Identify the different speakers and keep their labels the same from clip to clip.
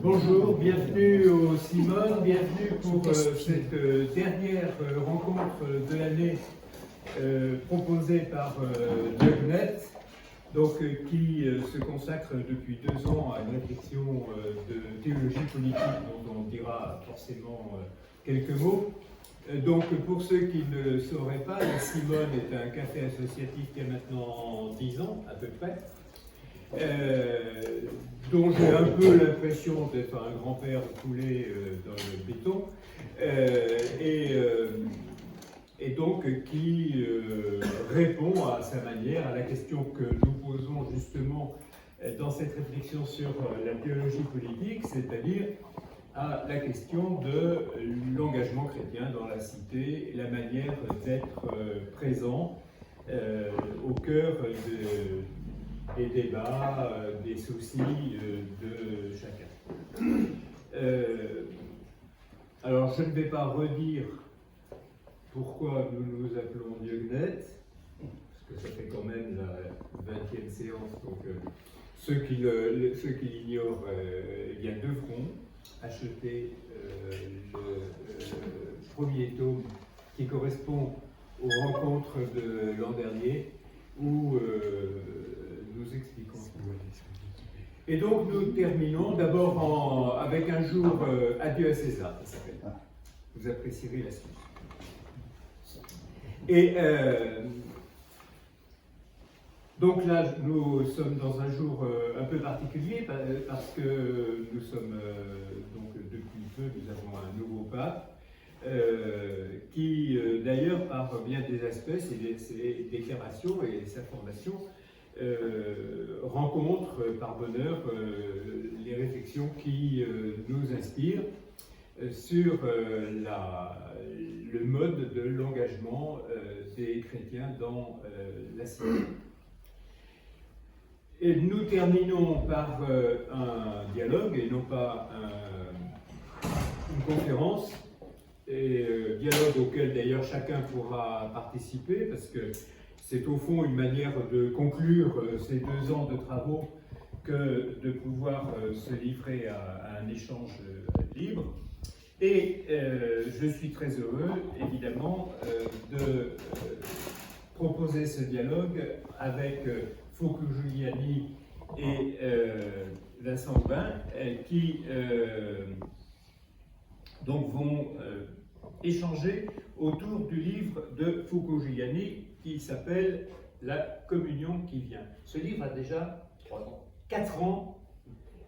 Speaker 1: Bonjour, bienvenue au Simone, bienvenue pour cette dernière rencontre de l'année proposée par Diognet, qui se consacre depuis 2 ans à une réflexion de théologie politique dont on dira forcément quelques mots. Donc, pour ceux qui ne le sauraient pas, la Simone est un café associatif qui a maintenant 10 ans à peu près, dont j'ai un peu l'impression d'être un grand-père coulé dans le béton, et donc qui répond à sa manière à la question que nous posons justement dans cette réflexion sur la théologie politique, c'est-à-dire à la question de l'engagement chrétien dans la cité et la manière d'être présent au cœur des débats, des soucis de chacun. Alors je ne vais pas redire pourquoi nous nous appelons Diognet, parce que ça fait quand même la 20e séance, donc ceux qui l'ignorent, il y a 2 fronts. Acheter le premier tome qui correspond aux rencontres de l'an dernier où nous expliquons ce que et donc nous terminons d'abord avec un jour adieu à César, ça s'appelle. Vous apprécierez la suite. Et donc là, nous sommes dans un jour un peu particulier parce que nous sommes, donc depuis peu, nous avons un nouveau pape qui, d'ailleurs, par bien des aspects, ses déclarations et sa formation, rencontre par bonheur les réflexions qui nous inspirent sur le mode de l'engagement des chrétiens dans la cité. Et nous terminons par un dialogue et non pas une conférence, et dialogue auquel d'ailleurs chacun pourra participer parce que c'est au fond une manière de conclure ces 2 ans de travaux que de pouvoir se livrer à un échange libre. Et je suis très heureux, évidemment, de proposer ce dialogue avec Foucault Giuliani et Vincent Aubin, qui donc vont échanger autour du livre de Foucault Giuliani qui s'appelle La communion qui vient. Ce livre a déjà 4 ans.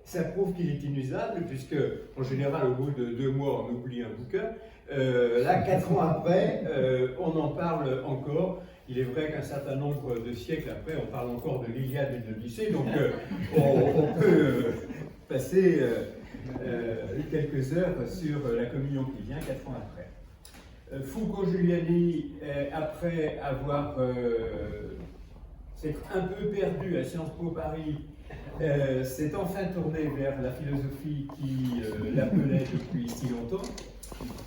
Speaker 1: Ça prouve qu'il est inusable, puisque en général, au bout de 2 mois, on oublie un bouquin. Là, 4 ans après, on en parle encore. Il est vrai qu'un certain nombre de siècles après, on parle encore de l'Iliade et de l'Odyssée, donc on peut passer quelques heures sur la communion qui vient 4 ans après. Foucault Giuliani, après avoir s'être un peu perdu à Sciences Po Paris, s'est enfin tourné vers la philosophie qui l'appelait depuis si longtemps.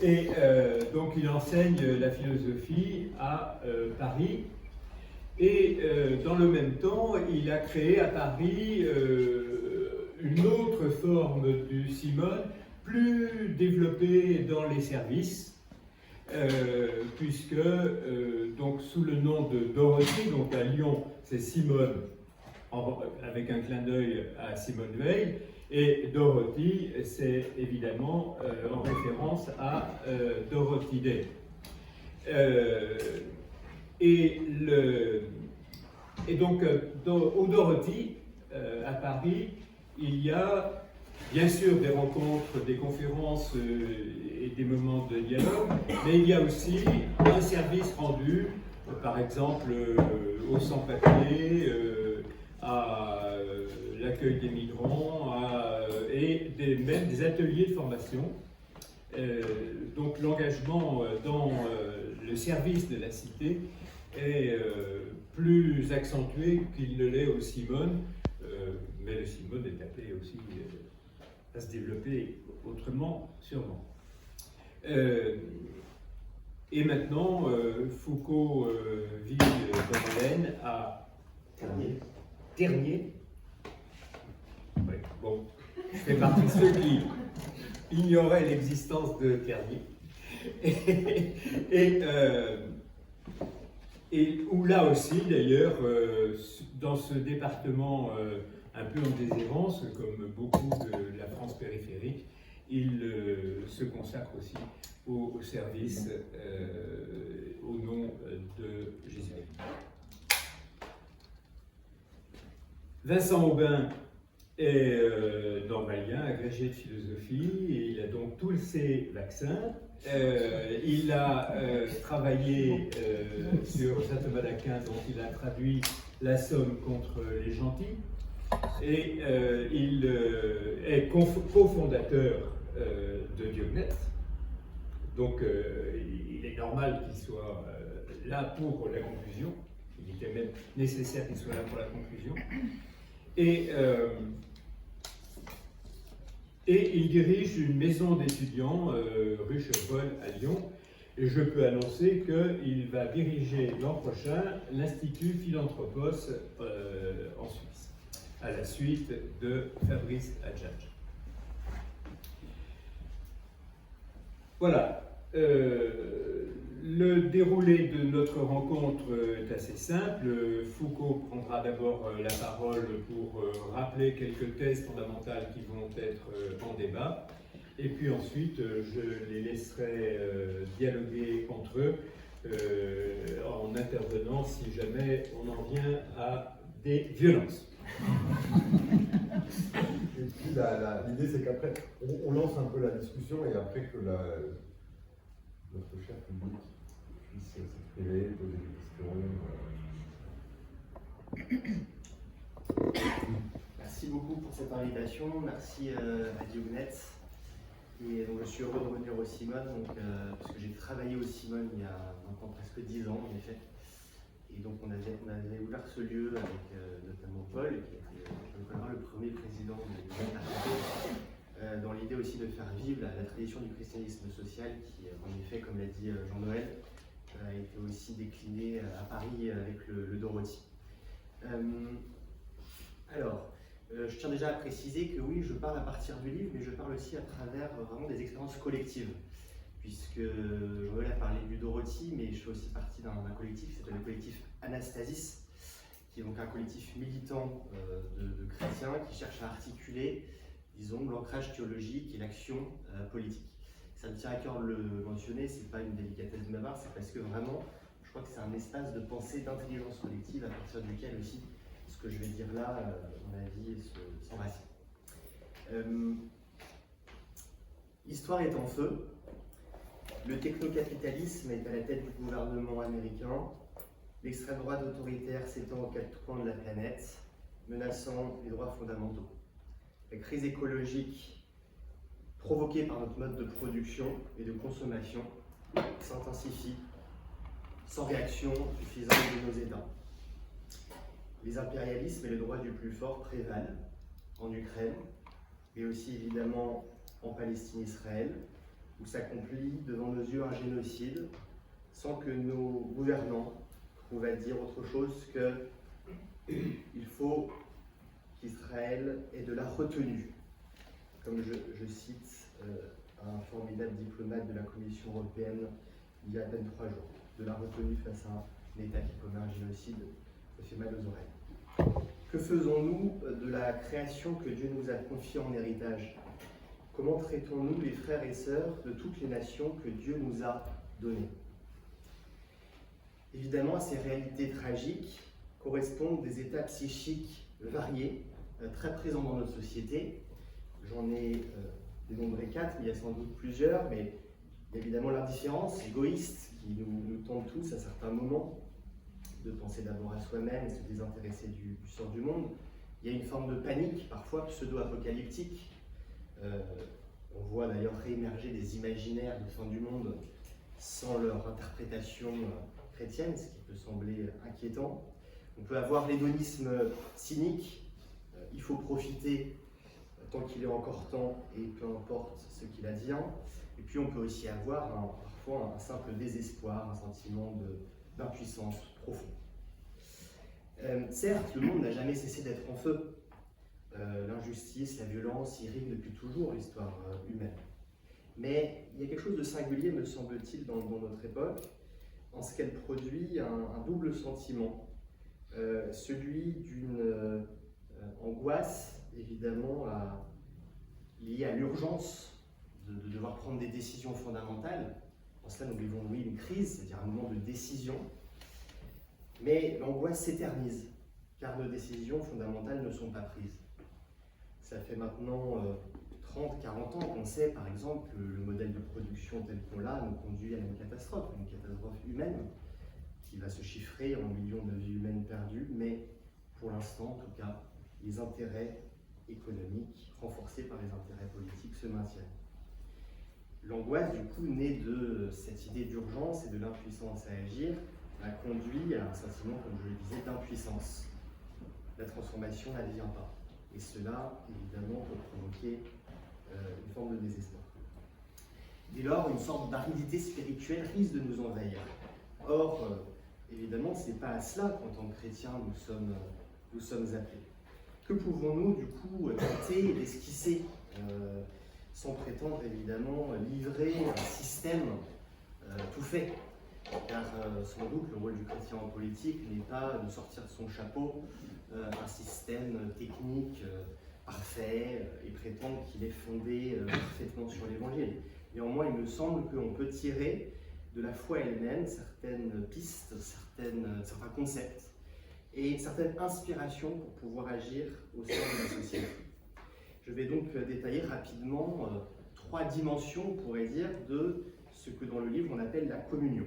Speaker 1: Et donc il enseigne la philosophie à Paris. Et dans le même temps, il a créé à Paris une autre forme du Simone, plus développée dans les services, puisque donc sous le nom de Dorothy, donc à Lyon, c'est Simone, avec un clin d'œil à Simone Veil, et Dorothy, c'est évidemment en référence à Dorothy Day. Et donc, au Dorothy, à Paris, il y a bien sûr des rencontres, des conférences et des moments de dialogue, mais il y a aussi un service rendu, par exemple aux sans-papiers, à l'accueil des migrants, et même des ateliers de formation. Donc l'engagement dans le service de la cité est plus accentué qu'il ne l'est au Simone, mais le Simone est appelé aussi à se développer autrement, sûrement. Et maintenant, Foucault vit dans l'Aisne à Ternier. Ternier. Ouais, bon, je fais partie de ceux qui ignoraient l'existence de Ternier. Et où là aussi, d'ailleurs, dans ce département un peu en déshérence, comme beaucoup de la France périphérique, il se consacre aussi au service au nom de Jésus. Vincent Aubin est normalien, agrégé de philosophie, et il a donc tous ses vaccins. Il a travaillé sur saint Thomas d'Aquin, dont il a traduit la Somme contre les gentils, et il est cofondateur de Diognète. Donc il est normal qu'il soit là pour la conclusion. Il était même nécessaire qu'il soit là pour la conclusion. Et il dirige une maison d'étudiants rue Chevreuil à Lyon. Et je peux annoncer qu'il va diriger l'an prochain l'Institut Philanthropos en Suisse, à la suite de Fabrice Adjadj. Voilà. Le déroulé de notre rencontre est assez simple. Foucault prendra d'abord la parole pour rappeler quelques thèses fondamentales qui vont être en débat. Et puis ensuite, je les laisserai dialoguer entre eux en intervenant si jamais on en vient à des violences.
Speaker 2: Et puis l'idée, c'est qu'après, on lance un peu la discussion et après que notre cher public puisse s'exprimer, poser des questions.
Speaker 3: Merci beaucoup pour cette invitation. Merci à Diognète. Et donc, je suis heureux de revenir au Simone, parce que j'ai travaillé au Simone il y a maintenant presque 10 ans, en effet. Et donc, on avait ouvert ce lieu avec notamment Paul, qui était le premier président de l'Union, dans l'idée aussi de faire vivre la tradition du christianisme social, qui, en effet, comme l'a dit Jean-Noël, a été aussi déclinée à Paris avec le Dorothy. Je tiens déjà à préciser que oui, je parle à partir du livre, mais je parle aussi à travers vraiment des expériences collectives. Puisque Joël a parlé du Dorothy, mais je fais aussi partie d'un collectif qui s'appelle le collectif Anastasis, qui est donc un collectif militant de chrétiens qui cherche à articuler, disons, l'ancrage théologique et l'action politique. Ça me tient à cœur de le mentionner, c'est pas une délicatesse de ma part, c'est parce que vraiment, je crois que c'est un espace de pensée, d'intelligence collective à partir duquel aussi ce que je vais dire là, à mon avis, s'enracine. L'histoire est en feu. Le technocapitalisme est à la tête du gouvernement américain. L'extrême droite autoritaire s'étend aux quatre coins de la planète, menaçant les droits fondamentaux. La crise écologique provoquée par notre mode de production et de consommation s'intensifie sans réaction suffisante de nos États. Les impérialismes et le droit du plus fort prévalent en Ukraine, mais aussi évidemment en Palestine-Israël, où s'accomplit devant nos yeux un génocide, sans que nos gouvernants trouvent à dire autre chose que il faut qu'Israël ait de la retenue. Comme je cite un formidable diplomate de la Commission européenne il y a à peine 3 jours, de la retenue face à un État qui commet un génocide, ça fait mal aux oreilles. Que faisons-nous de la création que Dieu nous a confiée en héritage? Comment traitons-nous les frères et sœurs de toutes les nations que Dieu nous a données? Évidemment, à ces réalités tragiques correspondent des états psychiques variés, très présents dans notre société. J'en ai dénombré 4, mais il y a sans doute plusieurs, mais évidemment l'indifférence égoïste qui nous tente tous à certains moments de penser d'abord à soi-même et se désintéresser du sort du monde. Il y a une forme de panique, parfois pseudo-apocalyptique. On voit d'ailleurs réémerger des imaginaires de fin du monde sans leur interprétation chrétienne, ce qui peut sembler inquiétant. On peut avoir l'hédonisme cynique, il faut profiter tant qu'il est encore temps et peu importe ce qu'il advient. Et puis on peut aussi avoir parfois un simple désespoir, un sentiment d'impuissance profond. Certes, le monde n'a jamais cessé d'être en feu. L'injustice, la violence irriguent depuis toujours l'histoire humaine. Mais il y a quelque chose de singulier, me semble-t-il, dans notre époque, en ce qu'elle produit un double sentiment. Celui d'une angoisse, évidemment, liée à l'urgence de devoir prendre des décisions fondamentales. En cela, nous vivons, oui, une crise, c'est-à-dire un moment de décision. Mais l'angoisse s'éternise, car nos décisions fondamentales ne sont pas prises. Ça fait maintenant 30-40 ans qu'on sait, par exemple, que le modèle de production tel qu'on l'a nous conduit à une catastrophe humaine, qui va se chiffrer en millions de vies humaines perdues, mais pour l'instant, en tout cas, les intérêts économiques, renforcés par les intérêts politiques, se maintiennent. L'angoisse, du coup, née de cette idée d'urgence et de l'impuissance à agir, a conduit à un sentiment, comme je le disais, d'impuissance. La transformation n'advient pas. Et cela, évidemment, peut provoquer une forme de désespoir. Dès lors, une sorte d'aridité spirituelle risque de nous envahir. Or, évidemment, ce n'est pas à cela qu'en tant que chrétiens nous sommes appelés. Que pouvons-nous, du coup, tenter d'esquisser sans prétendre, évidemment, livrer un système tout fait? Car sans doute le rôle du chrétien en politique n'est pas de sortir de son chapeau un système technique parfait et prétendre qu'il est fondé parfaitement sur l'évangile. Néanmoins, il me semble qu'on peut tirer de la foi elle-même certaines pistes, certains concepts et certaines inspirations pour pouvoir agir au sein de la société. Je vais donc détailler rapidement 3 dimensions, on pourrait dire, de ce que dans le livre on appelle la communion.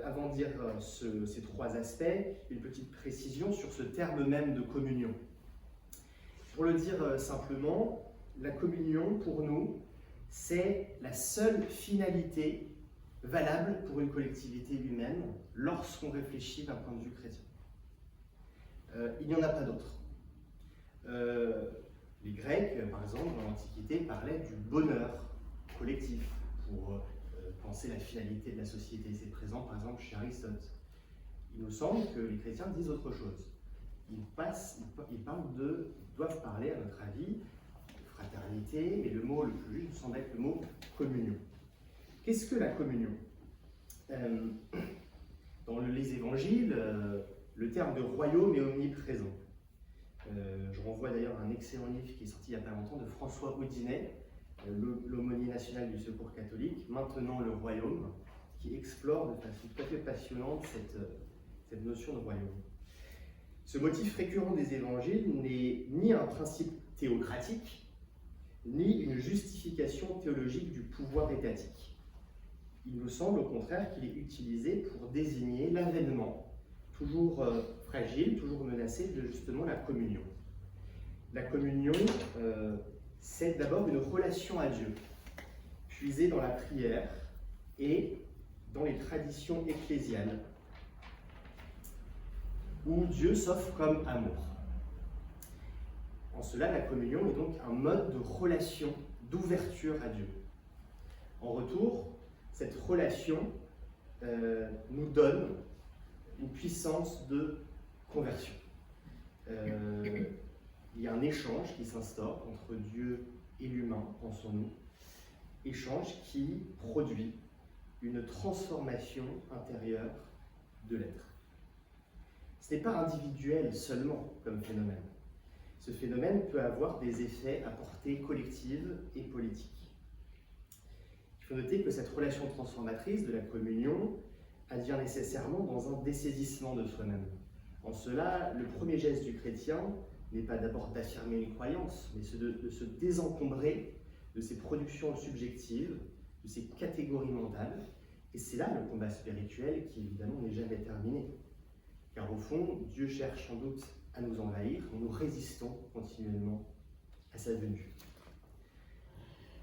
Speaker 3: Avant de dire ces 3 aspects, une petite précision sur ce terme même de communion. Pour le dire simplement, la communion, pour nous, c'est la seule finalité valable pour une collectivité humaine lorsqu'on réfléchit d'un point de vue chrétien. Il n'y en a pas d'autre. Les Grecs, par exemple, dans l'Antiquité, parlaient du bonheur collectif pour penser la finalité de la société. C'est présent, par exemple, chez Aristote. Il nous semble que les chrétiens disent autre chose. Ils doivent parler, à notre avis, de fraternité, mais le mot le plus juste semble être le mot communion. Qu'est-ce que la communion? Dans les évangiles, le terme de royaume est omniprésent. Je renvoie d'ailleurs à un excellent livre qui est sorti il n'y a pas longtemps de François Audinet, l'aumônier national du Secours catholique, Maintenant le royaume, qui explore de façon tout à fait passionnante cette notion de royaume. Ce motif récurrent des évangiles n'est ni un principe théocratique, ni une justification théologique du pouvoir étatique. Il nous semble au contraire qu'il est utilisé pour désigner l'avènement, toujours fragile, toujours menacé, de justement la communion. La communion, c'est d'abord une relation à Dieu, puisée dans la prière et dans les traditions ecclésiales, où Dieu s'offre comme amour. En cela, la communion est donc un mode de relation, d'ouverture à Dieu. En retour, cette relation nous donne une puissance de conversion. Il y a un échange qui s'instaure entre Dieu et l'humain, pensons-nous, échange qui produit une transformation intérieure de l'être. Ce n'est pas individuel seulement comme phénomène. Ce phénomène peut avoir des effets à portée collective et politique. Il faut noter que cette relation transformatrice de la communion advient nécessairement dans un dessaisissement de soi-même. En cela, le premier geste du chrétien n'est pas d'abord d'affirmer une croyance, mais de se désencombrer de ses productions subjectives, de ses catégories mentales. Et c'est là le combat spirituel qui, évidemment, n'est jamais terminé. Car au fond, Dieu cherche sans doute à nous envahir, nous résistons continuellement à sa venue.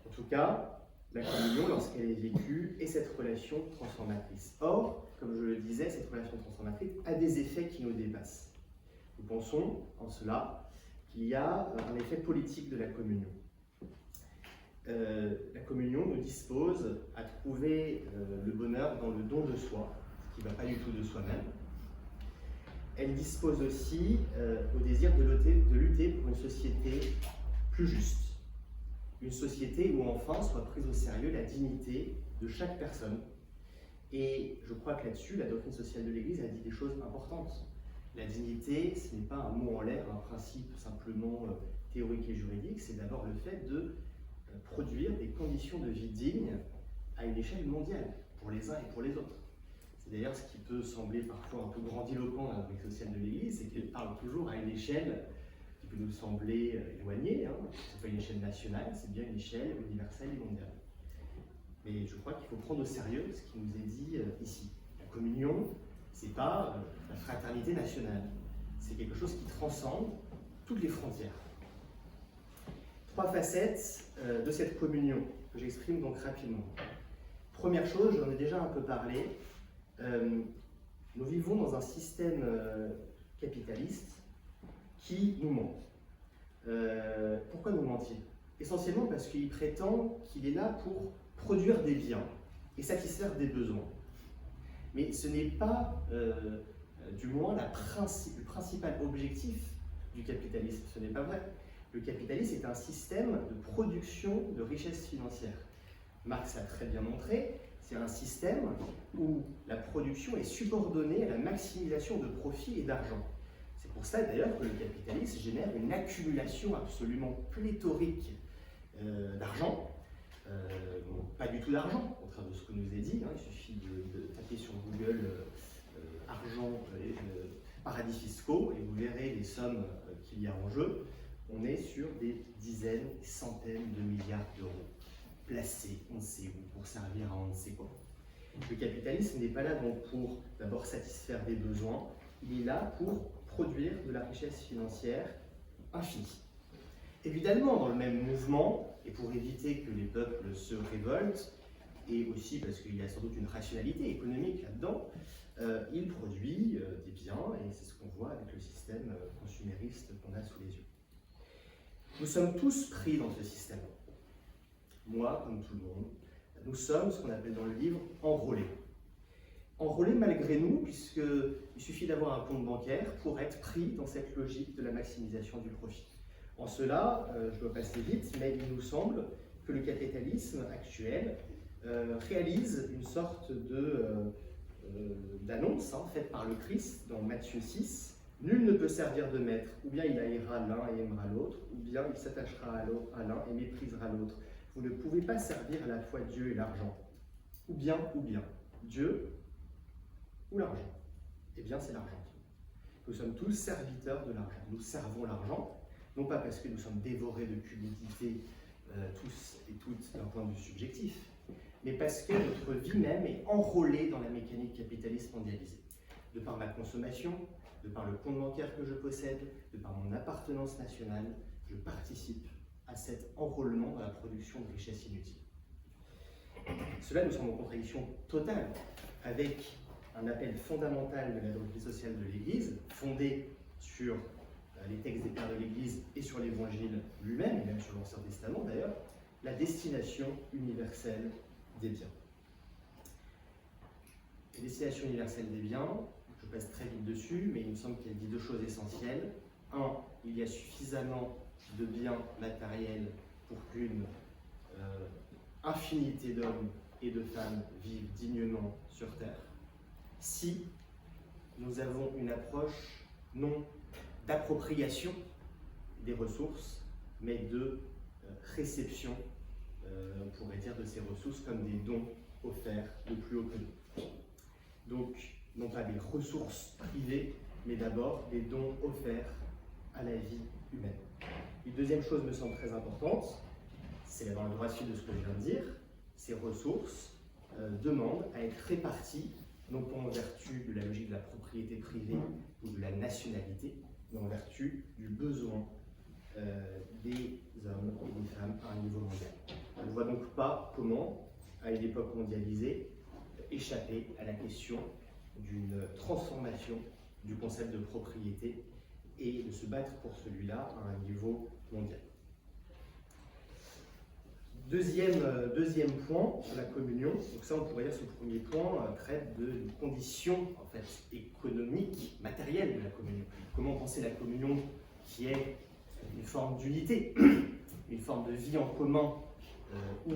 Speaker 3: En tout cas, la communion, lorsqu'elle est vécue, est cette relation transformatrice. Or, comme je le disais, cette relation transformatrice a des effets qui nous dépassent. Nous pensons, en cela, qu'il y a un effet politique de la communion. La communion nous dispose à trouver le bonheur dans le don de soi, ce qui ne va pas du tout de soi-même. elle dispose aussi au désir de lutter pour une société plus juste. Une société où enfin soit prise au sérieux la dignité de chaque personne. Et je crois que là-dessus, la doctrine sociale de l'Église a dit des choses importantes. La dignité, ce n'est pas un mot en l'air, un principe simplement théorique et juridique, c'est d'abord le fait de produire des conditions de vie dignes à une échelle mondiale, pour les uns et pour les autres. C'est d'ailleurs ce qui peut sembler parfois un peu grandiloquent dans la doctrine sociale de l'Église, c'est qu'elle parle toujours à une échelle qui peut nous sembler éloignée, hein. Ce n'est pas une échelle nationale, c'est bien une échelle universelle et mondiale. Mais je crois qu'il faut prendre au sérieux ce qui nous est dit ici. La communion, ce n'est pas la fraternité nationale, c'est quelque chose qui transcende toutes les frontières. 3 facettes de cette communion que j'exprime donc rapidement. Première chose, j'en ai déjà un peu parlé, nous vivons dans un système capitaliste qui nous ment. Pourquoi nous mentir? Essentiellement parce qu'il prétend qu'il est là pour produire des biens et satisfaire des besoins. Mais ce n'est pas, du moins, le principal objectif du capitalisme. Ce n'est pas vrai. Le capitalisme est un système de production de richesses financières. Marx l'a très bien montré, c'est un système où la production est subordonnée à la maximisation de profits et d'argent. C'est pour ça d'ailleurs que le capitalisme génère une accumulation absolument pléthorique d'argent. Pas du tout d'argent, au contraire de ce que nous est dit. Il suffit de taper sur Google argent et paradis fiscaux et vous verrez les sommes qu'il y a en jeu. On est sur des dizaines, centaines de milliards d'euros placés on ne sait où pour servir à on ne sait quoi. Le capitalisme n'est pas là donc pour d'abord satisfaire des besoins, il est là pour produire de la richesse financière infinie. Évidemment, dans le même mouvement, et pour éviter que les peuples se révoltent, et aussi parce qu'il y a sans doute une rationalité économique là-dedans, il produit des biens, et c'est ce qu'on voit avec le système consumériste qu'on a sous les yeux. Nous sommes tous pris dans ce système. Moi, comme tout le monde, nous sommes ce qu'on appelle dans le livre enrôlés. Enrôlés malgré nous, puisqu'il suffit d'avoir un compte bancaire pour être pris dans cette logique de la maximisation du profit. En cela, je dois passer vite, mais il nous semble que le capitalisme actuel réalise une sorte d'annonce faite par le Christ dans Matthieu 6. Nul ne peut servir de maître, ou bien il haïra l'un et aimera l'autre, ou bien il s'attachera à l'un et méprisera l'autre. Vous ne pouvez pas servir à la fois Dieu et l'argent. Ou bien, Dieu ou l'argent. Eh bien, c'est l'argent. Nous sommes tous serviteurs de l'argent. Nous servons l'argent, non pas parce que nous sommes dévorés de cupidité, tous et toutes d'un point de vue subjectif, mais parce que notre vie même est enrôlée dans la mécanique capitaliste mondialisée. De par ma consommation, de par le compte bancaire que je possède, de par mon appartenance nationale, je participe à cet enrôlement dans la production de richesses inutiles. Cela nous semble en contradiction totale avec un appel fondamental de la doctrine sociale de l'Église, fondé sur les textes des pères de l'Église et sur l'Évangile lui-même, et même sur l'Ancien Testament d'ailleurs, la destination universelle des biens. La destination universelle des biens, je passe très vite dessus, mais il me semble qu'elle dit 2 choses essentielles. 1, il y a suffisamment de biens matériels pour qu'une infinité d'hommes et de femmes vivent dignement sur Terre. Si nous avons une approche non d'appropriation des ressources, mais de réception, on pourrait dire, de ces ressources comme des dons offerts de plus haut que nous. Donc, non pas des ressources privées, mais d'abord des dons offerts à la vie humaine. Une deuxième chose me semble très importante, c'est dans le droit fil de ce que je viens de dire, ces ressources demandent à être réparties, non pas en vertu de la logique de la propriété privée ou de la nationalité, mais en vertu du besoin des hommes et des femmes à un niveau mondial. On ne voit donc pas comment, à une époque mondialisée, échapper à la question d'une transformation du concept de propriété et de se battre pour celui-là à un niveau mondial. Deuxième point sur la communion. Donc ça, on pourrait dire ce premier point traite de conditions en fait, économiques, matérielles de la communion. Comment penser la communion qui est une forme d'unité, une forme de vie en commun où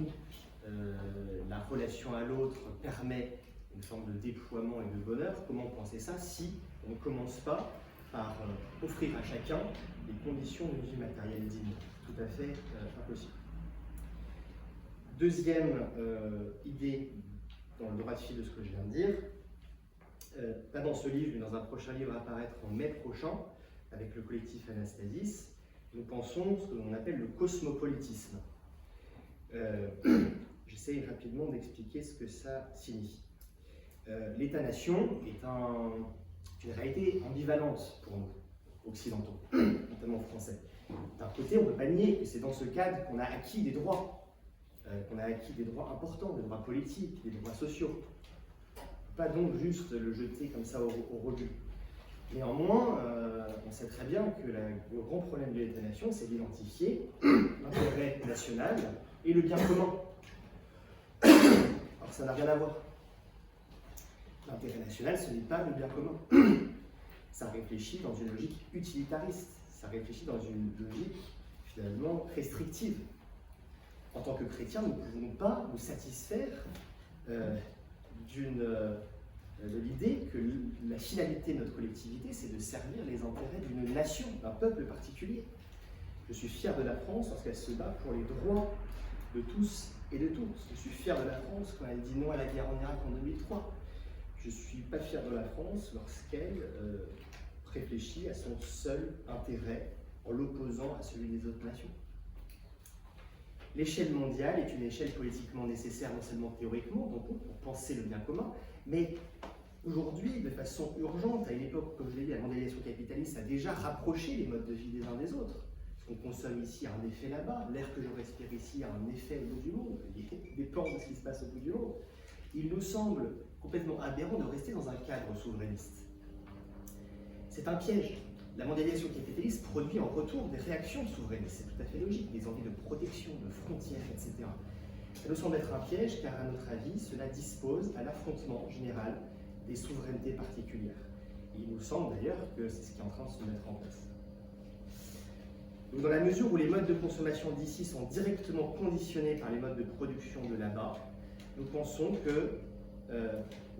Speaker 3: la relation à l'autre permet une forme de déploiement et de bonheur. Comment penser ça si on ne commence pas par offrir à chacun des conditions de vie matérielle digne? Tout à fait impossible. Deuxième idée dans le droit de fil de ce que je viens de dire, pas dans ce livre, mais dans un prochain livre à apparaître en mai prochain, avec le collectif Anastasis, nous pensons ce que l'on appelle le cosmopolitisme. J'essaie rapidement d'expliquer ce que ça signifie. L'État-nation est une réalité ambivalente pour nous, occidentaux, notamment français. D'un côté, on ne peut pas nier que c'est dans ce cadre qu'on a acquis des droits, importants, des droits politiques, des droits sociaux. On ne peut pas donc juste le jeter comme ça au rebut. Néanmoins, on sait très bien que le grand problème de l'État-nation, c'est d'identifier l'intérêt national et le bien commun. Alors ça n'a rien à voir. L'intérêt national, ce n'est pas le bien commun. Ça réfléchit dans une logique utilitariste, ça réfléchit dans une logique finalement restrictive. En tant que chrétiens, nous ne pouvons pas nous satisfaire de l'idée que la finalité de notre collectivité, c'est de servir les intérêts d'une nation, d'un peuple particulier. Je suis fier de la France lorsqu'elle se bat pour les droits de tous et de toutes. Je suis fier de la France quand elle dit non à la guerre en Irak en 2003. Je ne suis pas fier de la France lorsqu'elle réfléchit à son seul intérêt en l'opposant à celui des autres nations. L'échelle mondiale est une échelle politiquement nécessaire, non seulement théoriquement, donc pour penser le bien commun, mais aujourd'hui, de façon urgente, à une époque, comme je l'ai dit, la mondialisation capitaliste a déjà rapproché les modes de vie des uns des autres. Ce qu'on consomme ici a un effet là-bas, l'air que je respire ici a un effet au bout du monde, il dépend de ce qui se passe au bout du monde. Il nous semble complètement aberrant de rester dans un cadre souverainiste. C'est un piège. La mondialisation capitaliste produit en retour des réactions souverainistes, c'est tout à fait logique, des envies de protection, de frontières, etc. Ça nous semble être un piège car, à notre avis, cela dispose à l'affrontement général des souverainetés particulières. Et il nous semble d'ailleurs que c'est ce qui est en train de se mettre en place. Donc, dans la mesure où les modes de consommation d'ici sont directement conditionnés par les modes de production de là-bas, nous pensons qu'il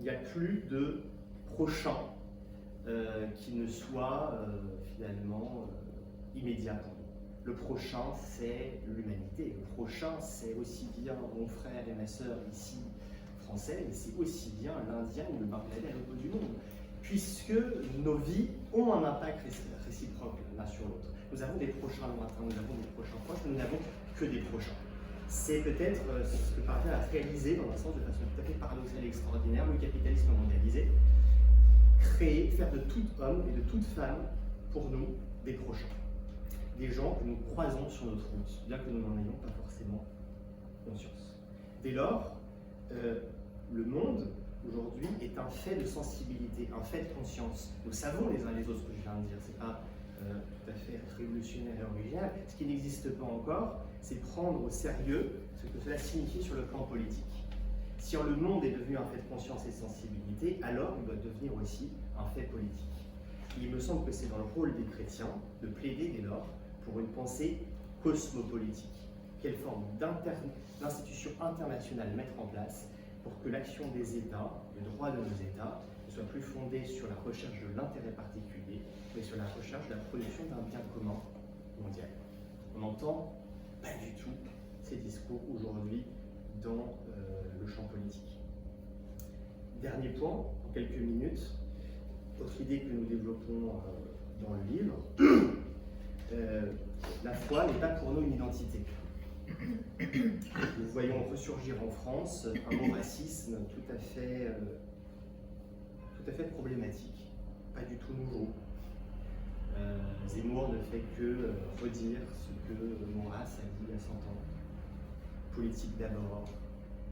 Speaker 3: n'y a plus de prochain qui ne soit finalement immédiat pour nous. Le prochain, c'est l'humanité. Le prochain, c'est aussi bien mon frère et ma sœur ici français, mais c'est aussi bien l'Indien ou le Bangladais à l'autre bout du monde, puisque nos vies ont un impact réciproque l'un sur l'autre. Nous avons des prochains lointains, nous avons des prochains proches, mais nous n'avons que des prochains. C'est peut-être ce que parvient à réaliser, dans un sens de façon tout à fait paradoxale et extraordinaire, le capitalisme mondialisé, créer, faire de tout homme et de toute femme, pour nous, des prochains. Des gens que nous croisons sur notre route, bien que nous n'en ayons pas forcément conscience. Dès lors, le monde, aujourd'hui, est un fait de sensibilité, un fait de conscience. Nous savons les uns les autres ce que je viens de dire, c'est pas tout à fait révolutionnaire et original. Ce qui n'existe pas encore, c'est prendre au sérieux ce que cela signifie sur le plan politique. Si le monde est devenu un fait de conscience et de sensibilité, alors il doit devenir aussi un fait politique. Et il me semble que c'est dans le rôle des chrétiens de plaider dès lors pour une pensée cosmopolitique. Quelle forme d'institution internationale mettre en place pour que l'action des États, le droit de nos États, ne soit plus fondé sur la recherche de l'intérêt particulier, mais sur la recherche de la production d'un bien commun mondial. On n'entend pas du tout ces discours aujourd'hui dans le champ politique. Dernier point, en quelques minutes, autre idée que nous développons dans le livre, la foi n'est pas pour nous une identité. Nous voyons ressurgir en France un mot racisme tout à fait problématique, pas du tout nouveau. Zemmour ne fait que redire ce que Maurras a dit il y a 100 ans. Politique d'abord,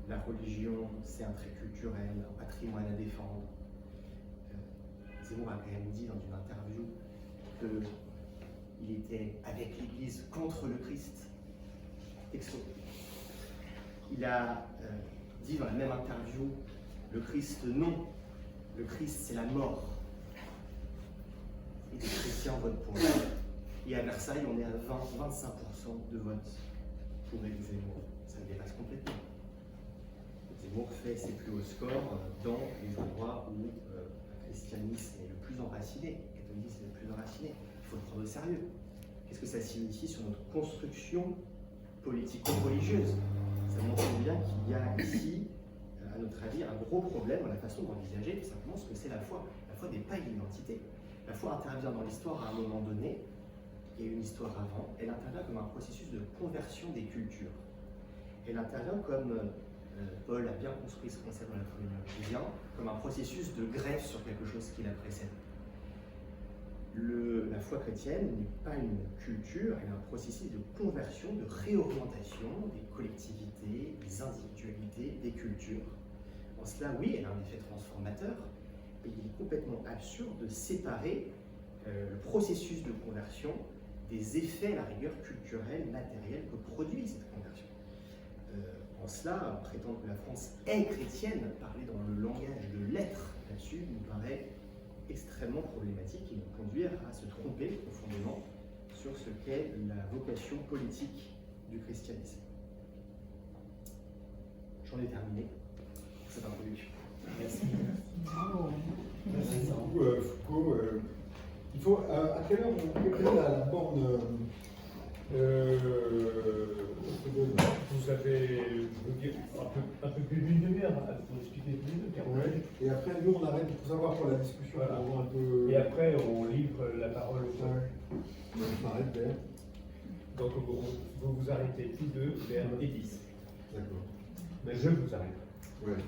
Speaker 3: la religion c'est un trait culturel, un patrimoine à défendre. Zemmour a quand même dit dans une interview qu'il était avec l'Église contre le Christ. Texto. Il a dit dans la même interview, le Christ non, le Christ c'est la mort. Et les chrétiens votent pour lui. Et à Versailles, on est à 25% de vote pour Éric Zemmour. Ça le dépasse complètement. Zemmour fait ses plus hauts scores dans les endroits où le christianisme est le plus enraciné, le catholicisme est le plus enraciné. Il faut le prendre au sérieux. Qu'est-ce que ça signifie sur notre construction politico-religieuse? Ça montre bien qu'il y a ici, à notre avis, un gros problème dans la façon d'envisager tout simplement ce que c'est la foi. La foi n'est pas une identité. La foi intervient dans l'histoire à un moment donné, il y a une histoire avant, elle intervient comme un processus de conversion des cultures. Elle intervient comme Paul a bien construit ce concept dans la communion chrétienne, comme un processus de greffe sur quelque chose qui la précède. La foi chrétienne n'est pas une culture, elle est un processus de conversion, de réorientation des collectivités, des individualités, des cultures. En cela, oui, elle a un effet transformateur, mais il est complètement absurde de séparer le processus de conversion des effets, à la rigueur, culturels, matériels que produit cette conversion. En cela, prétendre que la France est chrétienne, parler dans le langage de l'être là-dessus, nous paraît extrêmement problématique et nous conduire à se tromper profondément sur ce qu'est la vocation politique du christianisme. J'en ai terminé pour cette introduction. Merci.
Speaker 2: Merci beaucoup, Foucault. Il faut, à quelle heure on peut faire la borne
Speaker 1: Vous avez un peu plus d'une demi-heure pour expliquer tous les deux, car
Speaker 2: ouais. Et après, nous, on arrête pour savoir pour la discussion.
Speaker 1: Voilà.
Speaker 2: Un peu...
Speaker 1: Et après, on livre la parole au peuple.
Speaker 2: Donc, on arrête vers.
Speaker 1: Donc, vous arrêtez tous deux vers 10.
Speaker 2: D'accord.
Speaker 1: Mais je vous arrête.
Speaker 2: Ouais.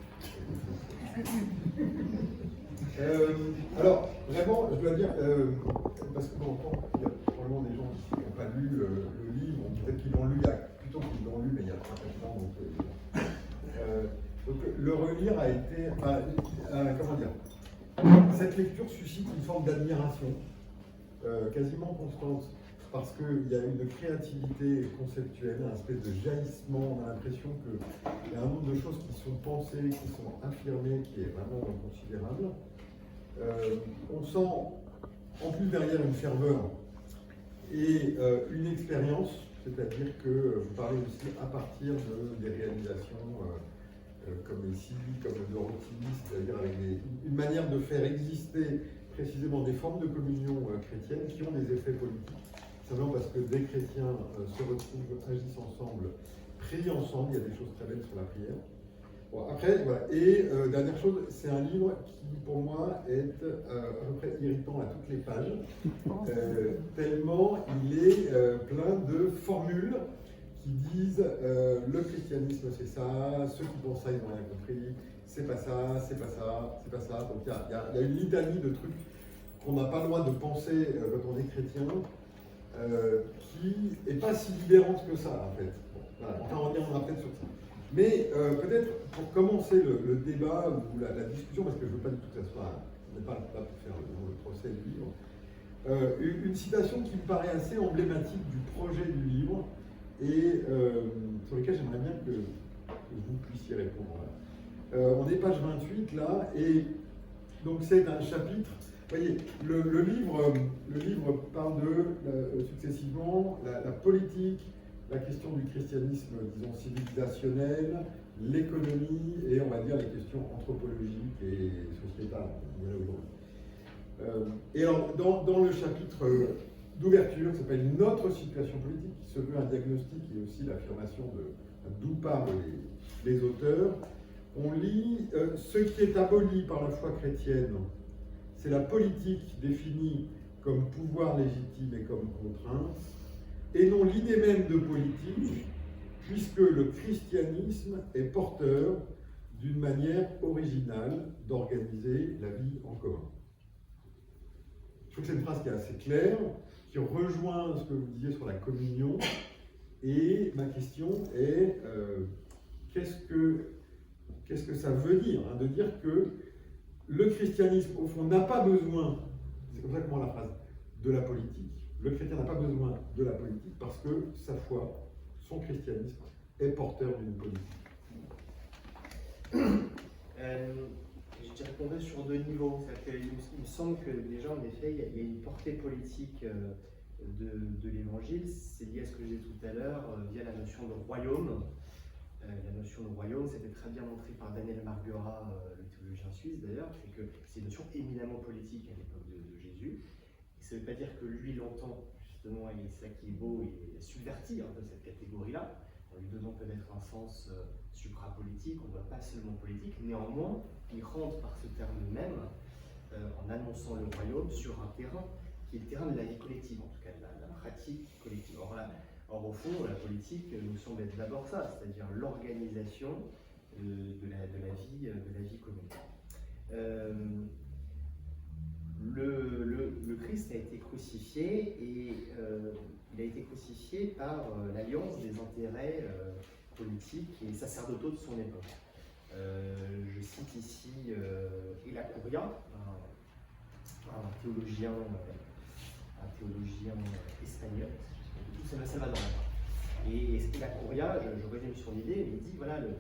Speaker 2: Alors, vraiment, je dois dire, parce que bon, il y a probablement des gens qui n'ont pas lu le livre, ou peut-être qu'ils l'ont lu, plutôt qu'ils l'ont lu, mais il y a 3-4 ans. Donc, le relire a été, comment dire, cette lecture suscite une forme d'admiration quasiment constante, parce qu'il y a une créativité conceptuelle, un espèce de jaillissement. On a l'impression qu'il y a un nombre de choses qui sont pensées, qui sont affirmées, qui est vraiment considérable. On sent en plus derrière une ferveur et une expérience, c'est-à-dire que vous parlez aussi à partir des réalisations comme ici, comme le Dorothy, c'est-à-dire avec une manière de faire exister précisément des formes de communion chrétienne qui ont des effets politiques. Simplement parce que des chrétiens se retrouvent, agissent ensemble, prient ensemble, il y a des choses très belles sur la prière. Bon, après, voilà. Et dernière chose, c'est un livre qui, pour moi, est à peu près irritant à toutes les pages, tellement il est plein de formules qui disent le christianisme c'est ça, ceux qui pensent ça ils n'ont rien compris, c'est pas ça, c'est pas ça, c'est pas ça. Donc il y a une litanie de trucs qu'on n'a pas le droit de penser quand on est chrétien, qui n'est pas si libérante que ça en fait. Bon, voilà. Enfin, on reviendra peut-être sur ça. Mais peut-être pour commencer le débat ou la discussion, parce que je ne veux pas du tout que ça soit, on n'est pas là pour faire le procès du livre, une citation qui me paraît assez emblématique du projet du livre et sur lequel j'aimerais bien que vous puissiez répondre. On est page 28 là, et donc c'est un chapitre. Vous voyez, le livre parle de successivement la politique, la question du christianisme, disons, civilisationnel, l'économie et on va dire les questions anthropologiques et sociétales. Et alors, dans le chapitre d'ouverture, qui s'appelle Notre situation politique, qui se veut un diagnostic et aussi l'affirmation d'où parlent les auteurs, on lit ce qui est aboli par la foi chrétienne, c'est la politique définie comme pouvoir légitime et comme contrainte, et non l'idée même de politique, puisque le christianisme est porteur d'une manière originale d'organiser la vie en commun. Je trouve que c'est une phrase qui est assez claire, qui rejoint ce que vous disiez sur la communion, et ma question est qu'est-ce que ça veut dire, hein, de dire que le christianisme, au fond, n'a pas besoin, c'est comme ça que moi la phrase, de la politique. Le chrétien n'a pas besoin de la politique parce que sa foi, son christianisme, est porteur d'une politique.
Speaker 3: Je répondrai sur deux niveaux. Il me semble que déjà, en effet, il y a une portée politique de l'évangile. C'est lié à ce que j'ai dit tout à l'heure, via la notion de royaume. La notion de royaume, c'était très bien montré par Daniel Marguerat, le théologien suisse d'ailleurs, c'est que c'est une notion éminemment politique à l'époque de Jésus. Et ça ne veut pas dire que lui l'entend, justement, et c'est ça qui est beau, et subvertir un peu cette catégorie-là, en lui donnant peut-être un sens suprapolitique, on ne voit pas seulement politique. Néanmoins, il rentre par ce terme même, en annonçant le royaume sur un terrain qui est le terrain de la vie collective, en tout cas de la pratique collective. Or, au fond, la politique nous semble être d'abord ça, c'est-à-dire l'organisation de la vie commune. Le Christ a été crucifié et il a été crucifié par l'alliance des intérêts politiques et sacerdotaux de son époque. Je cite ici Ela Curia, un théologien espagnol, c'est le Salvador. Et Ela Curia, je résume son idée, il dit voilà, le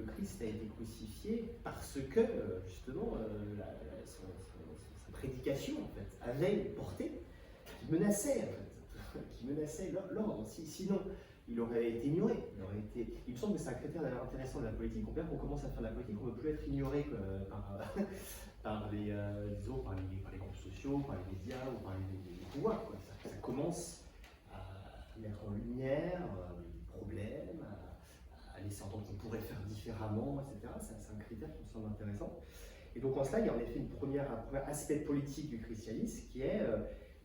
Speaker 3: Christ a été crucifié parce que justement sa prédication en fait, avait une portée qui menaçait l'ordre. Sinon, il aurait été ignoré. Il me semble que c'est un critère d'ailleurs intéressant de la politique. On qu'on commence à faire de la politique, on ne veut plus être ignoré par les groupes sociaux, par les médias ou par les pouvoirs. Ça commence à mettre en lumière les problèmes, à laisser entendre qu'on pourrait faire différemment, etc. C'est un critère qui me semble intéressant. Et donc en cela, il y a en effet un premier aspect politique du christianisme qui est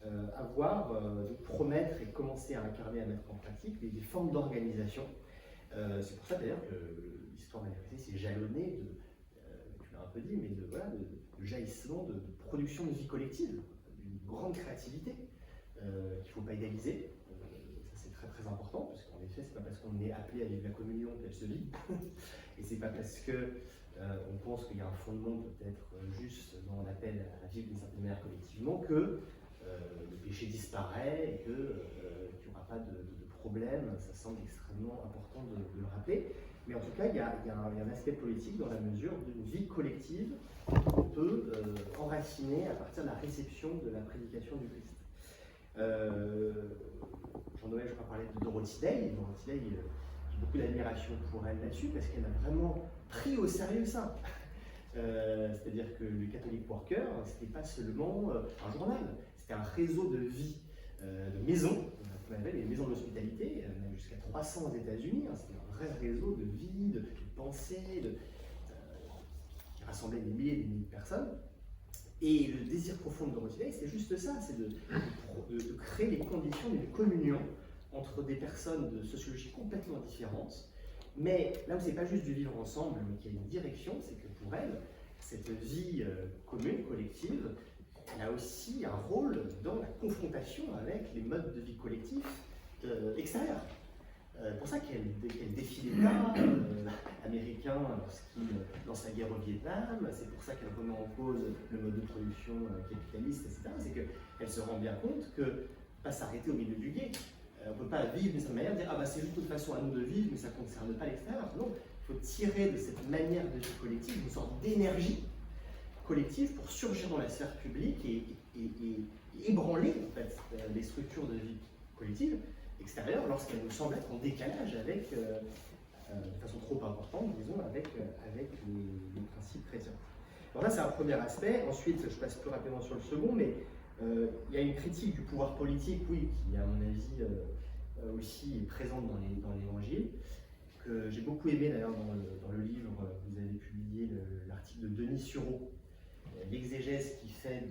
Speaker 3: de promettre et commencer à incarner, à mettre en pratique des formes d'organisation. C'est pour ça d'ailleurs que l'histoire de la chrétienté s'est jalonnée tu l'as un peu dit, mais de jaillissement, de production de vie collective, d'une grande créativité qu'il ne faut pas idéaliser. Ça c'est très très important, parce qu'en effet, c'est pas parce qu'on est appelé à vivre la communion qu'elle se vit, et c'est pas parce que on pense qu'il y a un fondement peut-être juste dans l'appel à vivre d'une certaine manière collectivement que le péché disparaît et qu'il n'y aura pas de problème. Ça semble extrêmement important de le rappeler. Mais en tout cas, il y a un aspect politique dans la mesure d'une vie collective qu'on peut enraciner à partir de la réception de la prédication du Christ. Jean-Noël, je crois, parler de Dorothy Day. Dorothy Day, j'ai beaucoup d'admiration pour elle là-dessus parce qu'elle a vraiment pris au sérieux ça. C'est-à-dire que le Catholic Worker, c'était pas seulement un journal, c'était un réseau de vie, de maisons, qu'on appelle les maisons d'hospitalité, jusqu'à 300 aux États-Unis. C'était un vrai réseau de vie, de pensée, qui rassemblait des milliers et des milliers de personnes. Et le désir profond de Dorothy Day, c'est juste ça, c'est de créer les conditions d'une communion entre des personnes de sociologie complètement différentes. Mais là où c'est pas juste du vivre ensemble, mais qu'il y a une direction, c'est que pour elle, cette vie commune, collective, elle a aussi un rôle dans la confrontation avec les modes de vie collectifs extérieurs. C'est pour ça qu'elle défie l'État américain lorsqu'il lance la guerre au Vietnam, c'est pour ça qu'elle remet en cause le mode de production capitaliste, etc. C'est qu'elle se rend bien compte que ne pas s'arrêter au milieu du guet. On ne peut pas vivre de cette manière, dire c'est juste une façon à nous de vivre, mais ça ne concerne pas l'extérieur. Non, il faut tirer de cette manière de vie collective une sorte d'énergie collective pour surgir dans la sphère publique et ébranler en fait, les structures de vie collective extérieure lorsqu'elles nous semblent être en décalage avec, de façon trop importante, disons, avec les principes chrétiens. Alors là, c'est un premier aspect. Ensuite, je passe plus rapidement sur le second, mais il y a une critique du pouvoir politique, oui, qui, à mon avis, aussi est présente dans l'Évangile, que j'ai beaucoup aimé d'ailleurs dans le livre que vous avez publié, l'article de Denis Sureau, l'exégèse qui fait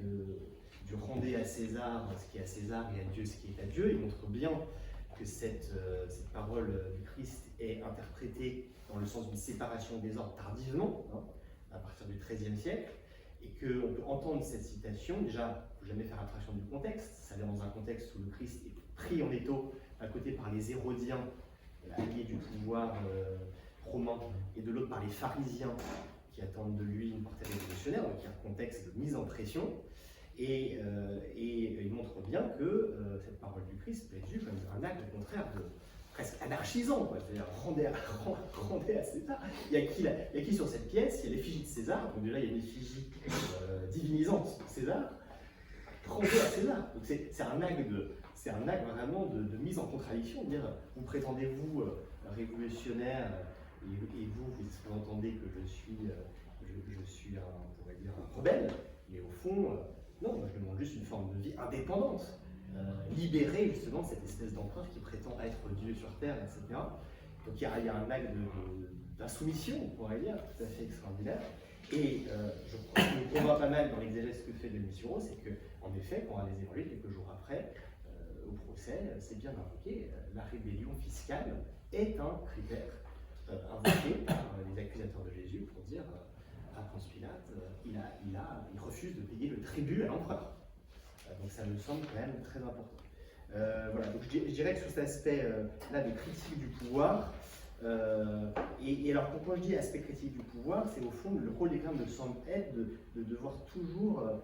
Speaker 3: du rendez à César ce qui est à César et à Dieu ce qui est à Dieu. Il montre bien que cette parole du Christ est interprétée dans le sens d'une séparation des ordres tardivement, à partir du XIIIe siècle, et qu'on peut entendre cette citation. Déjà, il ne faut jamais faire abstraction du contexte, ça vient dans un contexte où le Christ est pris en étau, d'un côté par les Hérodiens, alliés du pouvoir romain, et de l'autre par les pharisiens, qui attendent de lui une portée révolutionnaire, donc il y a un contexte de mise en pression, et il montre bien que cette parole du Christ peut être vue comme un acte, au contraire, presque anarchisant, quoi. C'est-à-dire rendez à César. Il y a qui sur cette pièce? Il y a l'effigie de César, donc déjà il y a une effigie divinisante de César. Rendez à César. Donc c'est un acte vraiment de mise en contradiction, de dire vous prétendez-vous révolutionnaire et vous entendez que je suis on pourrait dire un rebelle, et au fond, non, moi je demande juste une forme de vie indépendante. Libéré justement de cette espèce d'empereur qui prétend être Dieu sur terre, etc. Donc il y a un acte d'insoumission, on pourrait dire, tout à fait extraordinaire. Et je crois que on voit pas mal dans l'exégèse que fait Denis Sureau, c'est qu'en effet, quand on va les évaluer quelques jours après, au procès, c'est bien indiqué, la rébellion fiscale est un critère invoqué par les accusateurs de Jésus pour dire à Ponce Pilate, il refuse de payer le tribut à l'empereur. Donc ça me semble quand même très important. Voilà, donc je dirais que sur cet aspect-là de critique du pouvoir, et alors pourquoi je dis aspect critique du pouvoir, c'est au fond le rôle des crèmes me semble être de devoir toujours en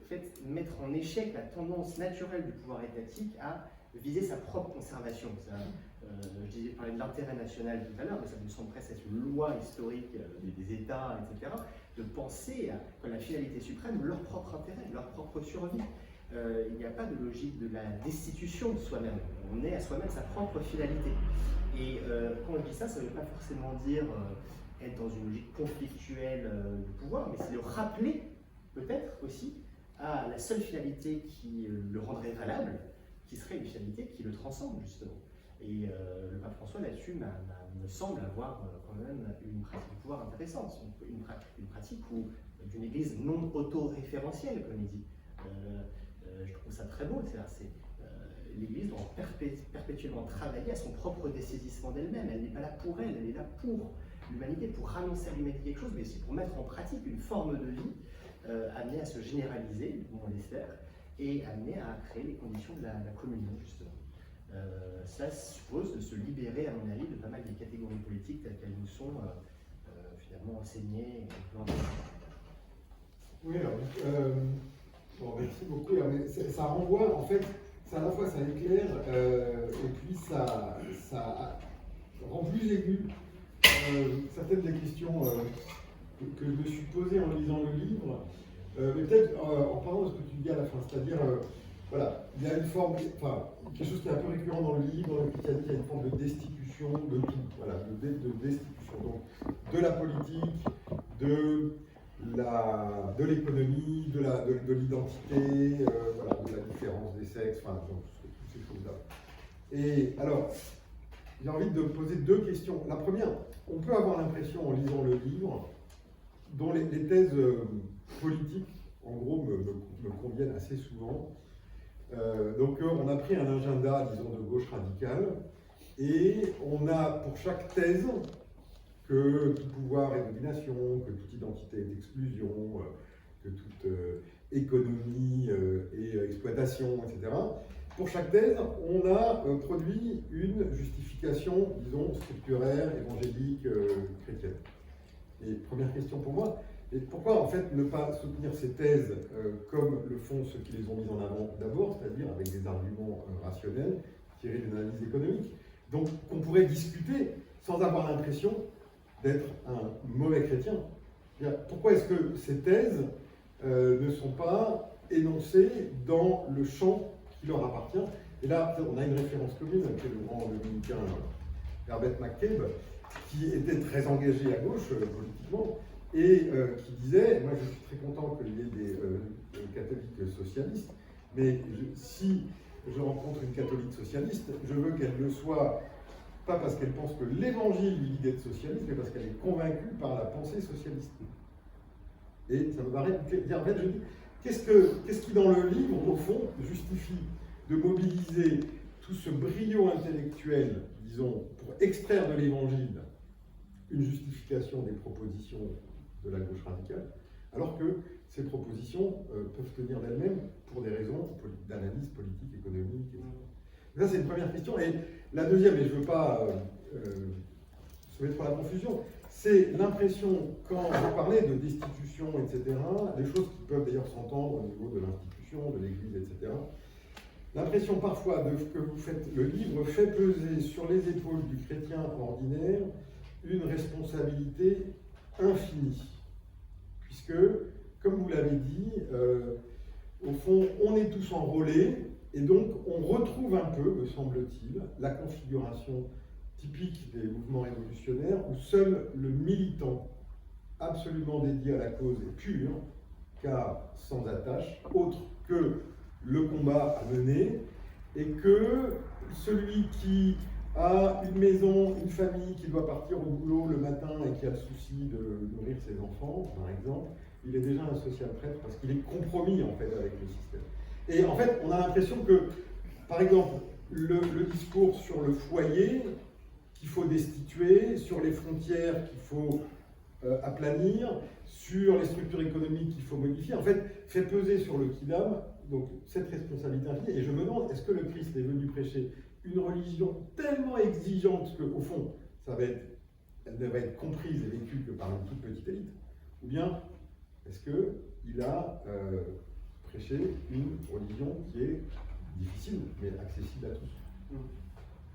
Speaker 3: fait, mettre en échec la tendance naturelle du pouvoir étatique à viser sa propre conservation. Je parlais de l'intérêt national tout à l'heure, mais ça me semble presque être une loi historique des États, etc., de penser à la finalité suprême, leur propre intérêt, leur propre survie. Il n'y a pas de logique de la destitution de soi-même. On est à soi-même sa propre finalité. Et quand on dit ça, ça ne veut pas forcément dire être dans une logique conflictuelle du pouvoir, mais c'est de rappeler, peut-être aussi, à la seule finalité qui le rendrait valable, qui serait une finalité qui le transcende, justement. Et le pape François, là-dessus, me semble avoir quand même une pratique du pouvoir intéressante, une pratique d'une église non autoréférentielle, comme il dit. Je trouve ça très beau, l'église doit perpétuellement travailler à son propre dessaisissement d'elle-même. Elle n'est pas là pour elle, elle est là pour l'humanité, pour annoncer à l'humanité quelque chose, mais aussi pour mettre en pratique une forme de vie amenée à se généraliser, on l'espère, et amenée à créer les conditions de la communion, justement. Ça suppose de se libérer, à mon avis, de pas mal des catégories politiques telles qu'elles nous sont finalement enseignées.
Speaker 2: Oui, alors, bon, merci beaucoup. Mais ça renvoie, en fait, à la fois ça éclaire et puis ça rend plus aigu certaines des questions que je me suis posées en lisant le livre. Mais peut-être en parlant de ce que tu dis à la fin, c'est-à-dire, voilà, il y a une forme, enfin, quelque chose qui est un peu récurrent dans le livre, dans le christianisme, il y a une forme de destitution de tout, voilà, de destitution, donc de la politique, de l'économie, de l'identité, voilà, de la différence des sexes, enfin, donc, toutes ces choses-là. Et alors, j'ai envie de poser deux questions. La première, on peut avoir l'impression en lisant le livre, dont les thèses politiques, en gros, me conviennent assez souvent. Donc on a pris un agenda, disons, de gauche radicale, et on a pour chaque thèse que tout pouvoir est domination, que toute identité est exclusion, que toute économie est exploitation, etc. Pour chaque thèse, on a produit une justification, disons, scripturaire, évangélique, chrétienne. Et première question pour moi, et pourquoi en fait ne pas soutenir ces thèses comme le font ceux qui les ont mises en avant d'abord, c'est-à-dire avec des arguments rationnels tirés d'une analyse économique, donc qu'on pourrait discuter sans avoir l'impression d'être un mauvais chrétien. Pourquoi est-ce que ces thèses ne sont pas énoncées dans le champ qui leur appartient? Et là, on a une référence commune avec le grand dominicain Herbert McCabe, qui était très engagé à gauche politiquement, et qui disait, moi je suis très content qu'il y ait des catholiques socialistes, mais si je rencontre une catholique socialiste, je veux qu'elle le soit, pas parce qu'elle pense que l'évangile lui dit d'être socialiste, mais parce qu'elle est convaincue par la pensée socialiste. Et ça me paraît bien. En fait, je dis, qu'est-ce qui dans le livre, au fond, justifie de mobiliser tout ce brio intellectuel, disons, pour extraire de l'évangile une justification des propositions de la gauche radicale, alors que ces propositions peuvent tenir d'elles-mêmes pour des raisons d'analyse politique, économique, etc. Ça, c'est une première question. Et la deuxième, et je ne veux pas se mettre à la confusion, c'est l'impression, quand vous parlez de destitution, etc., des choses qui peuvent d'ailleurs s'entendre au niveau de l'institution, de l'Église, etc., l'impression parfois que vous faites, le livre fait peser sur les épaules du chrétien ordinaire une responsabilité infinie. Puisque, comme vous l'avez dit, au fond, on est tous enrôlés, et donc on retrouve un peu, me semble-t-il, la configuration typique des mouvements révolutionnaires où seul le militant absolument dédié à la cause est pur, car sans attache, autre que le combat à mener, et que celui qui a une maison, une famille, qui doit partir au boulot le matin et qui a le souci de nourrir ses enfants, par exemple, il est déjà un social prêtre parce qu'il est compromis en fait avec le système. Et en fait, on a l'impression que, par exemple, le discours sur le foyer qu'il faut destituer, sur les frontières qu'il faut aplanir, sur les structures économiques qu'il faut modifier, en fait, fait peser sur le kidam donc cette responsabilité infinie. Et je me demande, est-ce que le Christ est venu prêcher une religion tellement exigeante qu'au fond, elle ne va être comprise et vécue que par une toute petite élite, ou bien est-ce qu'il a prêché une religion qui est difficile, mais accessible à tous?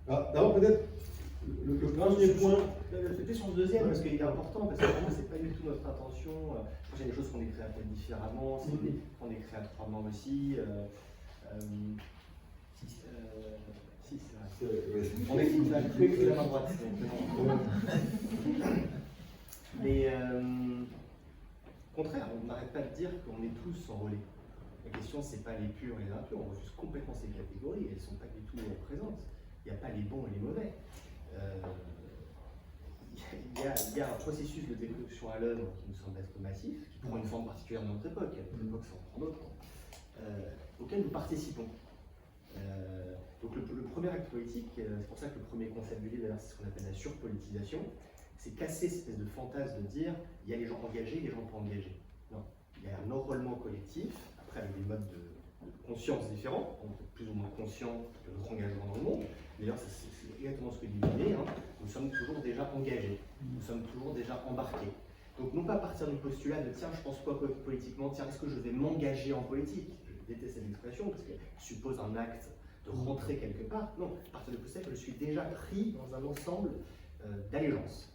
Speaker 2: Alors, d'abord, peut-être, le premier point...
Speaker 3: C'était sur le deuxième, parce qu'il est important, parce que vraiment, c'est pas du tout notre intention. Il y a des choses qu'on écrit un peu différemment, on écrit à 3 mains aussi. Si, c'est vrai. On écrit la main droite. Mais au contraire, on n'arrête pas de dire qu'on est tous enrôlés. La question, c'est pas les purs et les impurs, on refuse complètement ces catégories, elles ne sont pas du tout présentes. Il n'y a pas les bons et les mauvais. Il y a un processus de déconstruction à l'œuvre qui nous semble être massif, qui prend une forme particulière dans notre époque, notre époque s'en prend d'autres, auquel nous participons. Donc le premier acte politique, c'est pour ça que le premier concept du livre, c'est ce qu'on appelle la surpolitisation, c'est casser cette espèce de fantasme de dire il y a les gens engagés, les gens pas engagés. Non, il y a un enrôlement collectif, après avec des modes de conscience différents, on est plus ou moins conscient de notre engagement dans le monde. D'ailleurs, c'est exactement ce que dit l'idée, hein. Nous sommes toujours déjà engagés, nous sommes toujours déjà embarqués. Donc non pas partir du postulat de tiens, je pense quoi politiquement, tiens, est-ce que je vais m'engager en politique? Je déteste cette expression parce qu'elle suppose un acte de rentrer quelque part. Non, partir du postulat que je suis déjà pris dans un ensemble d'allégeances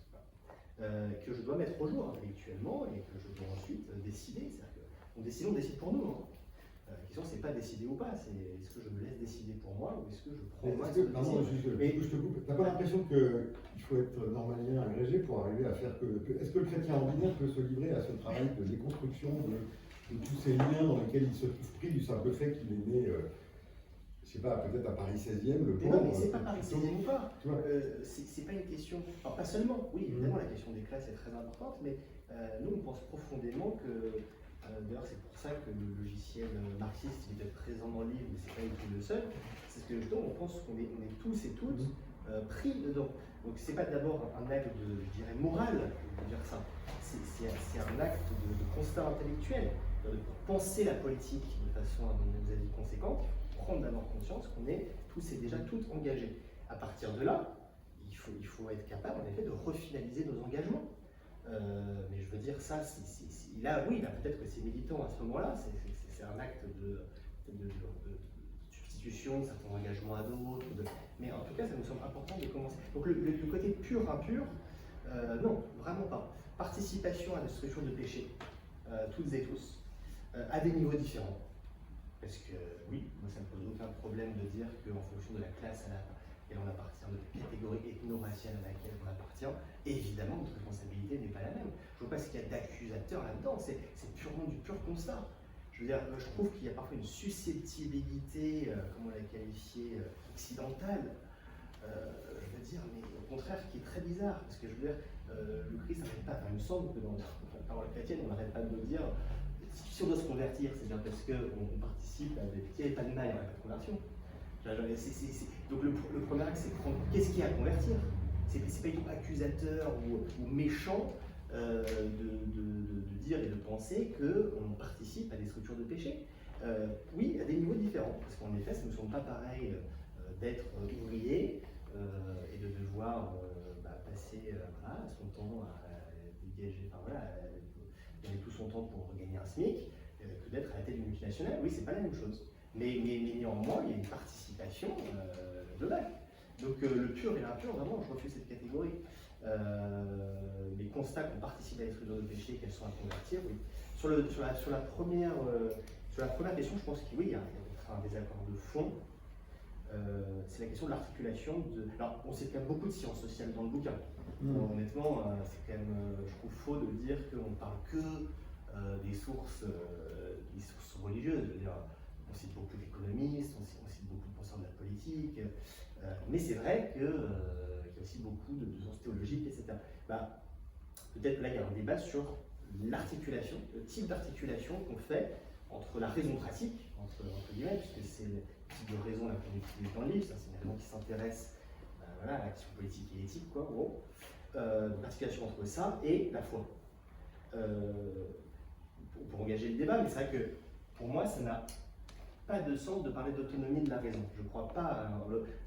Speaker 3: que je dois mettre au jour intellectuellement et que je dois ensuite décider. C'est-à-dire qu'on on décide pour nous. Hein. La question, c'est pas décider ou pas, c'est est-ce que je me laisse décider pour moi ou est-ce que je prends moi cette décision.
Speaker 2: Mais je te coupe, t'as pas l'impression qu'il faut être normalien agrégé pour arriver à faire que... Est-ce que le chrétien ordinaire peut se livrer à ce travail de déconstruction de tous ces liens dans lesquels il se trouve pris du simple fait qu'il est né, je sais pas, peut-être à Paris 16e, le pauvre...
Speaker 3: Non, mais c'est pas Paris 16e ou pas. C'est pas une question... Alors, pas seulement, oui, évidemment, la question des classes est très importante, mais nous, on pense profondément que... D'ailleurs, c'est pour ça que le logiciel marxiste il est peut-être présent dans le livre, mais c'est pas du tout le seul. C'est ce que justement, on pense qu'on est tous et toutes pris dedans. Donc, c'est pas d'abord un acte de, je dirais, moral de dire ça. C'est un acte de constat intellectuel, de penser la politique de façon à donner des avis conséquents, prendre d'abord conscience qu'on est tous et déjà toutes engagés. À partir de là, il faut être capable, en effet, de refinaliser nos engagements. Mais je veux dire, ça, là, oui, là, peut-être que c'est militant à ce moment-là, c'est un acte de substitution de certains engagements à d'autres, mais en tout cas, ça nous semble important de commencer. Donc, le côté pur-impur, non, vraiment pas. Participation à la destruction de péché, toutes et tous, à des niveaux différents. Parce que, oui, moi, ça ne me pose aucun problème de dire qu'en fonction de la classe à laquelle on appartient, de la catégorie ethno-raciale à laquelle on appartient, évidemment, notre responsabilité n'est pas la même. Je ne vois pas ce qu'il y a d'accusateur là-dedans, c'est purement du pur constat. Je veux dire, je trouve qu'il y a parfois une susceptibilité, comment la qualifier, occidentale, je veux dire, mais au contraire, qui est très bizarre, parce que je veux dire, le Christ n'arrête pas, enfin, il me semble que dans la parole chrétienne, on n'arrête pas de nous dire, si on doit se convertir, c'est bien parce qu'on participe à des... Il n'y avait pas de mal, il n'y aurait pas de conversion. Donc le premier acte, c'est de prendre qu'est-ce qu'il y a à convertir. C'est pas du tout accusateur ou méchant de dire et de penser qu'on participe à des structures de péché. Oui, à des niveaux différents, parce qu'en effet, ça ne me semble pas pareil d'être ouvrier et de devoir passer son temps à dégager, donner tout son temps pour gagner un SMIC, que d'être à la tête d'une multinationale. Oui, c'est pas la même chose. Mais néanmoins, il y a une participation de bac. Donc le pur et l'impur, vraiment, je refuse cette catégorie. Les constats qu'on participe à l'exclusion de péché, qu'elles sont à convertir, oui. Sur la première question, je pense que oui, il y a un désaccord de fond. C'est la question de l'articulation de... Alors, on sait qu'il y a beaucoup de sciences sociales dans le bouquin. Honnêtement, c'est quand même, je trouve faux de dire qu'on parle que des sources religieuses. Je veux dire, on cite beaucoup d'économistes, on cite beaucoup de penseurs de la politique, mais c'est vrai qu'il y a aussi beaucoup de sources théologiques, etc. Peut-être que là, il y a un débat sur l'articulation, le type d'articulation qu'on fait entre la raison pratique, entre guillemets, puisque c'est le type de raison la plus utilisée dans le livre, c'est une raison qui s'intéresse à l'action politique et éthique, quoi, en gros. L'articulation entre ça et la foi. Pour engager le débat, mais c'est vrai que pour moi, ça n'a pas de sens de parler d'autonomie de la raison. Je ne crois pas.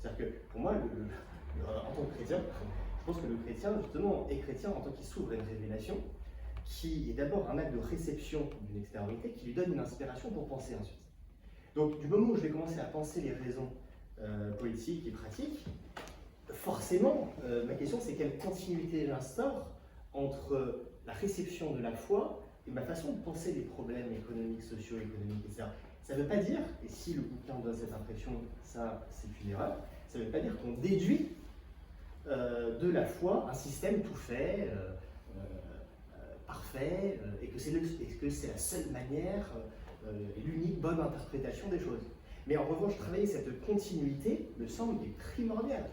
Speaker 3: C'est-à-dire que pour moi, en tant que chrétien, je pense que le chrétien, justement, est chrétien en tant qu'il s'ouvre à une révélation qui est d'abord un acte de réception d'une extériorité qui lui donne une inspiration pour penser ensuite. Donc, du moment où je vais commencer à penser les raisons politiques et pratiques, forcément, ma question c'est quelle continuité j'instaure entre la réception de la foi et ma façon de penser les problèmes économiques, socio-économiques, etc. Ça ne veut pas dire, et si le bouquin donne cette impression, ça c'est une erreur, ça ne veut pas dire qu'on déduit de la foi un système tout fait, parfait, et que c'est la seule manière et l'unique bonne interprétation des choses. Mais en revanche, travailler cette continuité me semble primordial.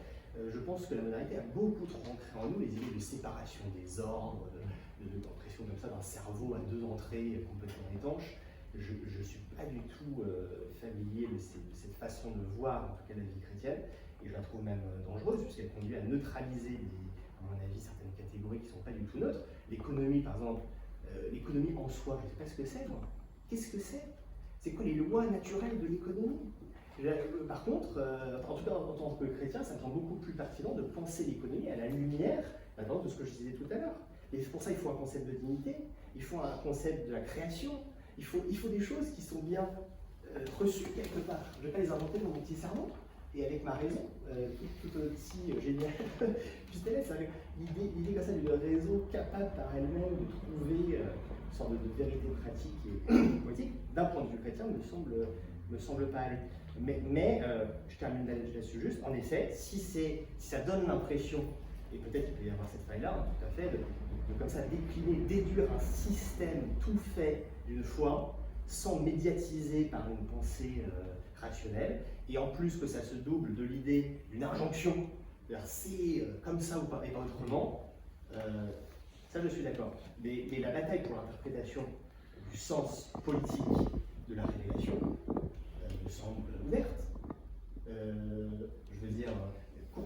Speaker 3: Je pense que la modernité a beaucoup trop ancré en nous les idées de séparation des ordres, d'impression comme ça d'un cerveau à deux entrées complètement étanches. Je ne suis pas du tout familier de cette façon de voir, en tout cas la vie chrétienne, et je la trouve même dangereuse, puisqu'elle conduit à neutraliser, à mon avis, certaines catégories qui ne sont pas du tout neutres. L'économie, par exemple, l'économie en soi, je ne sais pas ce que c'est, moi. Qu'est-ce que c'est? C'est quoi les lois naturelles de l'économie? Par contre, en tout cas en tant que chrétien, ça me semble beaucoup plus pertinent de penser l'économie à la lumière de ce que je disais tout à l'heure. Et pour ça, il faut un concept de dignité, il faut un concept de la création, il faut des choses qui sont bien reçues quelque part. Je ne vais pas les inventer dans mon petit cerveau, et avec ma raison, tout aussi génial. Juste l'idée comme ça d'une raison capable par elle-même de trouver une sorte de vérité pratique et politique, d'un point de vue chrétien, me semble pas aller. Mais je termine là-dessus juste, en effet, si ça donne l'impression, et peut-être qu'il peut y avoir cette faille-là, tout à fait, de comme ça déduire un système tout fait d'une foi, sans médiatiser par une pensée rationnelle, et en plus que ça se double de l'idée d'une injonction vers c'est comme ça ou pas, et pas autrement, ça je suis d'accord. Mais la bataille pour l'interprétation du sens politique de la révélation me semble ouverte. Je veux dire, qu'on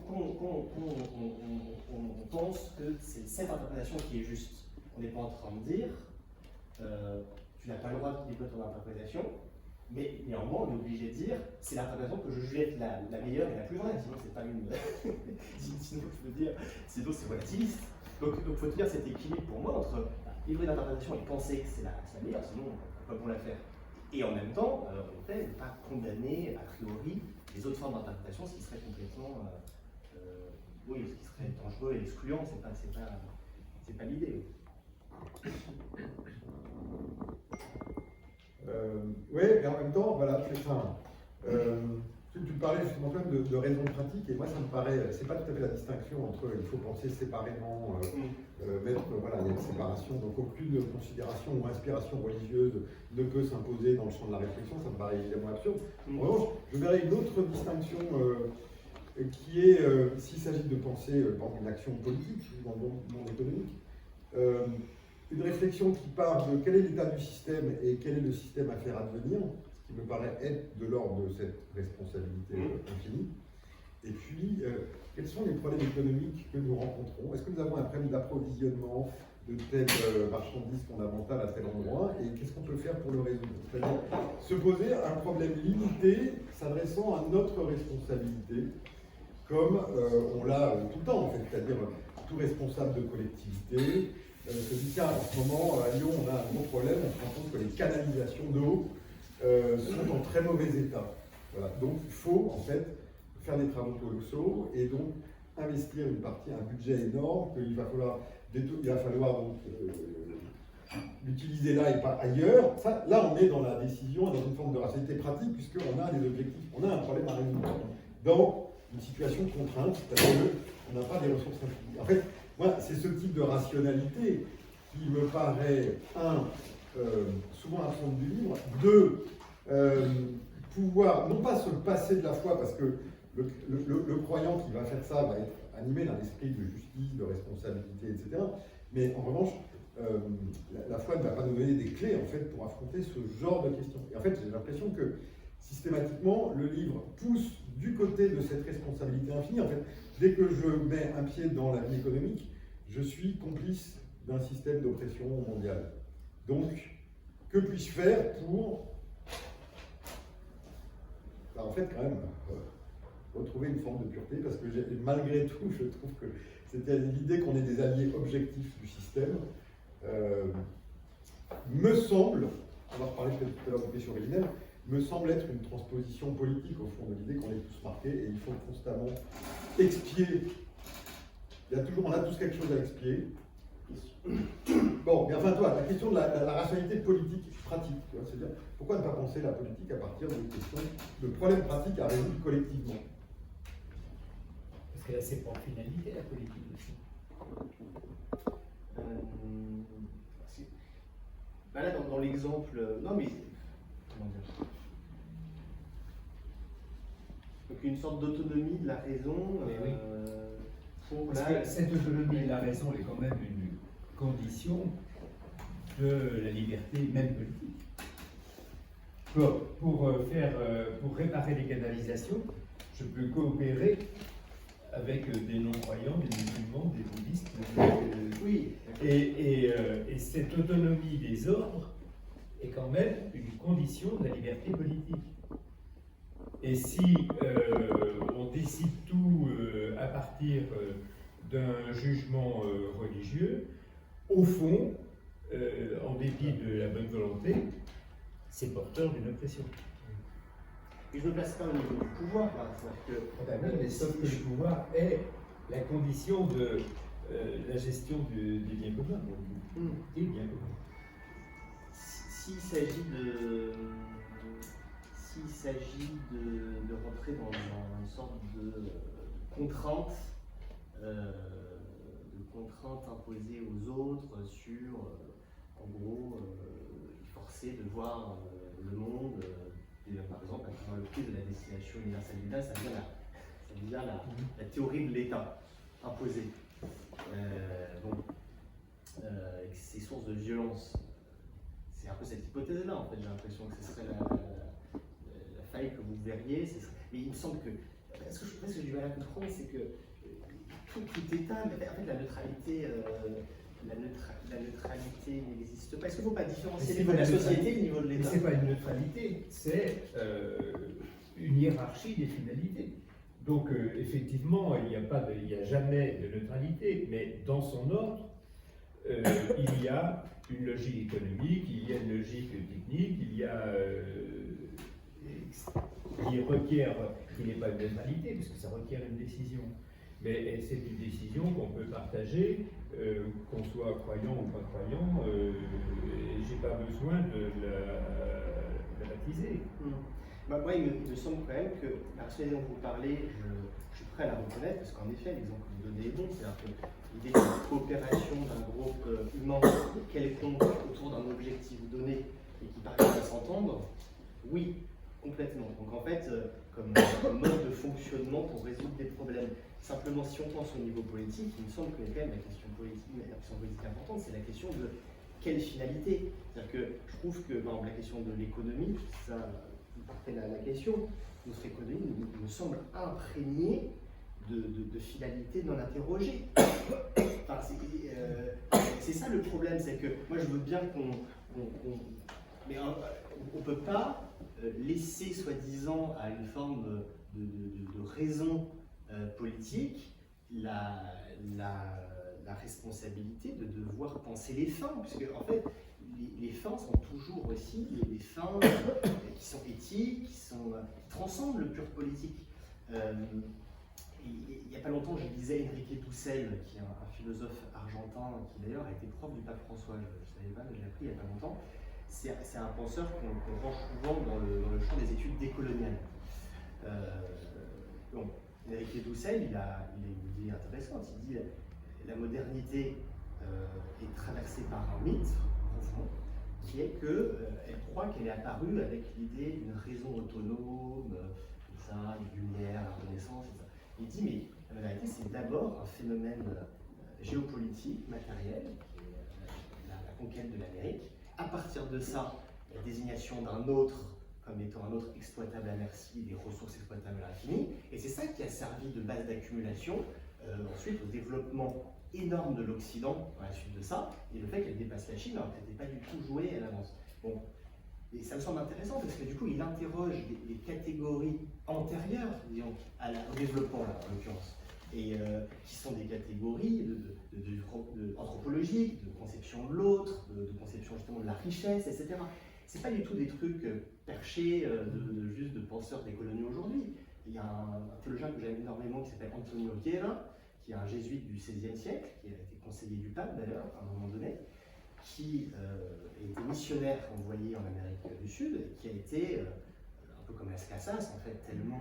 Speaker 3: pense que c'est cette interprétation qui est juste. On n'est pas en train de dire tu n'as pas le droit de développer ton interprétation, mais néanmoins on est obligé de dire c'est l'interprétation que je juge être la meilleure et la plus vraie, sinon c'est pas une. sinon je veux dire, sinon c'est relativiste. Donc il faut tenir cet équilibre pour moi entre livrer l'interprétation et penser que c'est la meilleure, sinon pourquoi bon la faire. Et en même temps, en fait, ne pas condamner a priori les autres formes d'interprétation, ce qui serait complètement, ce qui serait dangereux et excluant, c'est pas l'idée.
Speaker 2: Oui, et en même temps, voilà, c'est ça. Tu parlais justement quand même de raison pratique, et moi ça me paraît, c'est pas tout à fait la distinction entre il faut penser séparément, voilà, il y a une séparation, donc aucune considération ou inspiration religieuse ne peut s'imposer dans le champ de la réflexion, ça me paraît évidemment absurde. En revanche, je verrais une autre distinction qui est, s'il s'agit de penser par exemple, une action politique dans le monde économique, une réflexion qui part de quel est l'état du système et quel est le système à faire advenir, ce qui me paraît être de l'ordre de cette responsabilité infinie. Et puis, quels sont les problèmes économiques que nous rencontrons? Est-ce que nous avons un problème d'approvisionnement de telles marchandises fondamentales à tel endroit? Et qu'est-ce qu'on peut faire pour le résoudre? C'est-à-dire se poser un problème limité s'adressant à notre responsabilité, comme on l'a tout le temps en fait, c'est-à-dire tout responsable de collectivité se dit tiens, en ce moment à Lyon on a un gros problème, on se rend compte que les canalisations d'eau sont en très mauvais état. Voilà. Donc il faut en fait faire des travaux colossaux et donc investir une partie, un budget énorme qu'il va falloir, donc l'utiliser là et pas ailleurs. Ça, là, on est dans la décision, dans une forme de rationalité pratique, puisqu'on a des objectifs, on a un problème à résoudre dans une situation de contrainte, parce qu'on n'a pas des ressources infinies. En fait, moi, c'est ce type de rationalité qui me paraît, souvent absente du livre, deux, pouvoir, non pas se passer de la foi, parce que le croyant qui va faire ça va être animé d'un esprit de justice, de responsabilité, etc. Mais en revanche, la foi ne va pas nous donner des clés en fait, pour affronter ce genre de questions. Et en fait, j'ai l'impression que systématiquement, le livre pousse du côté de cette responsabilité infinie. En fait, dès que je mets un pied dans la vie économique, je suis complice d'un système d'oppression mondiale. Donc, que puis-je faire pour, en fait, quand même, retrouver une forme de pureté, parce que malgré tout, je trouve que c'était l'idée qu'on ait des alliés objectifs du système, me semble, on va reparler peut-être tout à l'heure de question originelle, me semble être une transposition politique au fond de l'idée qu'on est tous marqués et il faut constamment expier. On a tous quelque chose à expier. Bon, mais enfin toi, la question de la rationalité politique pratique, c'est-à-dire pourquoi ne pas penser la politique à partir de questions de problèmes pratiques à résoudre collectivement?
Speaker 1: Parce qu'elle a ses propres finalités, la politique aussi.
Speaker 3: Là, dans l'exemple, non mais, comment dire, donc une sorte d'autonomie de la raison.
Speaker 1: Oui.
Speaker 3: Pour
Speaker 1: Parce que cette autonomie de la raison est quand même une condition de la liberté même politique. Pour réparer les canalisations, je peux coopérer avec des non-croyants, des musulmans, des bouddhistes.
Speaker 3: Oui.
Speaker 1: Et cette autonomie des ordres est quand même une condition de la liberté politique. Et si on décide tout à partir d'un jugement religieux, au fond, en dépit de la bonne volonté, c'est porteur d'une oppression.
Speaker 3: Et je ne me place pas au niveau du pouvoir, là.
Speaker 1: Oui, mais sauf que le pouvoir est la condition de la gestion des biens communs. Des biens communs.
Speaker 3: S'il s'agit de rentrer dans une sorte de contrainte, imposée aux autres sur, en gros, forcer de voir le monde, par exemple, à travers le prix de la destination universelle d'État, ça devient la théorie de l'État imposée. Avec ses sources de violence. C'est un peu cette hypothèse-là, en fait, j'ai l'impression que ce serait la faille que vous verriez. Mais il me semble que, ce que j'ai du mal à comprendre, c'est que tout État, en fait, la neutralité n'existe pas. Est-ce qu'il ne faut pas différencier le niveau de la société et le niveau de l'État?
Speaker 1: Ce n'est pas une neutralité, c'est une hiérarchie des finalités. Donc, effectivement, il n'y a jamais de neutralité, mais dans son ordre, il y a une logique économique, il y a une logique technique, il y a qui requiert, qui n'est pas une neutralité, parce que ça requiert une décision. Mais c'est une décision qu'on peut partager, qu'on soit croyant ou pas croyant, et j'ai pas besoin de la baptiser.
Speaker 3: Moi, il me semble quand même que la rationalité dont vous parlez, je suis prêt à la reconnaître, parce qu'en effet, l'exemple que vous donnez est bon, c'est-à-dire que l'idée de la coopération d'un groupe humain quelconque autour d'un objectif donné et qui parvient à s'entendre, oui, complètement. Donc en fait, comme mode de fonctionnement pour résoudre des problèmes. Simplement, si on pense au niveau politique, il me semble que quand même la question politique importante, c'est la question de quelle finalité. C'est-à-dire que je trouve que, par exemple, la question de l'économie, ça, c'est la question, notre économie me semble imprégnée de finalités non interrogées. Enfin, c'est ça le problème, c'est que moi je veux bien mais on ne peut pas laisser soi-disant à une forme de raison politique la responsabilité de devoir penser les fins, puisque en fait les fins sont toujours aussi des fins qui sont éthiques, qui transcendent le pur politique. Il n'y a pas longtemps, je lisais Enrique Dussel, qui est un philosophe argentin, qui d'ailleurs a été prof du pape François, je ne savais pas, mais je l'ai appris il n'y a pas longtemps. C'est un penseur qu'on range souvent dans le champ des études décoloniales. Donc, Enrique Dussel, il a une idée intéressante. Il dit la modernité est traversée par un mythe profond, qui est qu'elle croit qu'elle est apparue avec l'idée d'une raison autonome, tout ça, les Lumières, la Renaissance, etc. Il dit, mais la vérité, c'est d'abord un phénomène géopolitique, matériel, qui est la conquête de l'Amérique. À partir de ça, la désignation d'un autre comme étant un autre exploitable à merci, des ressources exploitables à l'infini. Et c'est ça qui a servi de base d'accumulation ensuite au développement énorme de l'Occident à la suite de ça, et le fait qu'elle dépasse la Chine alors qu'elle n'était pas du tout jouée à l'avance. Bon. Et ça me semble intéressant parce que du coup, il interroge des catégories antérieures, disons, au développement, là, en l'occurrence, et qui sont des catégories anthropologiques, de conception de l'autre, de conception justement de la richesse, etc. C'est pas du tout des trucs perchés juste de penseurs décoloniés aujourd'hui. Il y a un théologien que j'aime énormément qui s'appelle Antonio Guerra, qui est un jésuite du XVIe siècle, qui a été conseiller du pape d'ailleurs à un moment donné, qui était missionnaire envoyé en Amérique du Sud, et qui a été, un peu comme Las Casas, en fait, tellement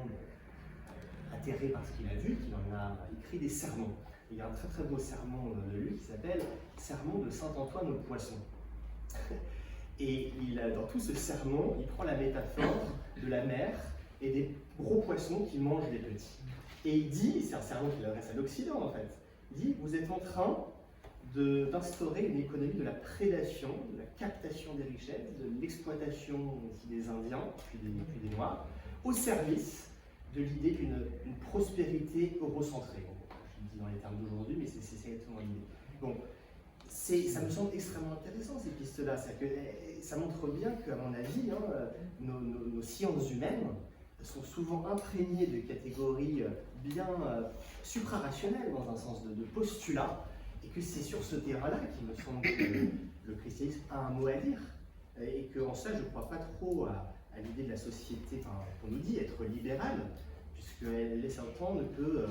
Speaker 3: atterré par ce qu'il a vu qu'il en a écrit des sermons. Il y a un très très beau sermon de lui qui s'appelle « Sermon de Saint Antoine au poisson ». Et dans tout ce sermon, il prend la métaphore de la mer et des gros poissons qui mangent les petits. Et il dit, c'est un sermon qui adresse à l'Occident en fait, il dit, vous êtes en train d'instaurer une économie de la prédation, de la captation des richesses, de l'exploitation aussi des Indiens, puis des Noirs, au service de l'idée d'une prospérité eurocentrée. Bon, je le dis dans les termes d'aujourd'hui, mais c'est exactement l'idée. Bon, ça me semble extrêmement intéressant ces pistes-là. Ça montre bien qu'à mon avis, nos sciences humaines sont souvent imprégnées de catégories bien suprarationnelles dans un sens de postulats, et que c'est sur ce terrain-là qu'il me semble que le christianisme a un mot à dire, et qu'en ça je ne crois pas trop à l'idée de la société, qu'on nous dit être libérale, puisqu'elle laisse entendre que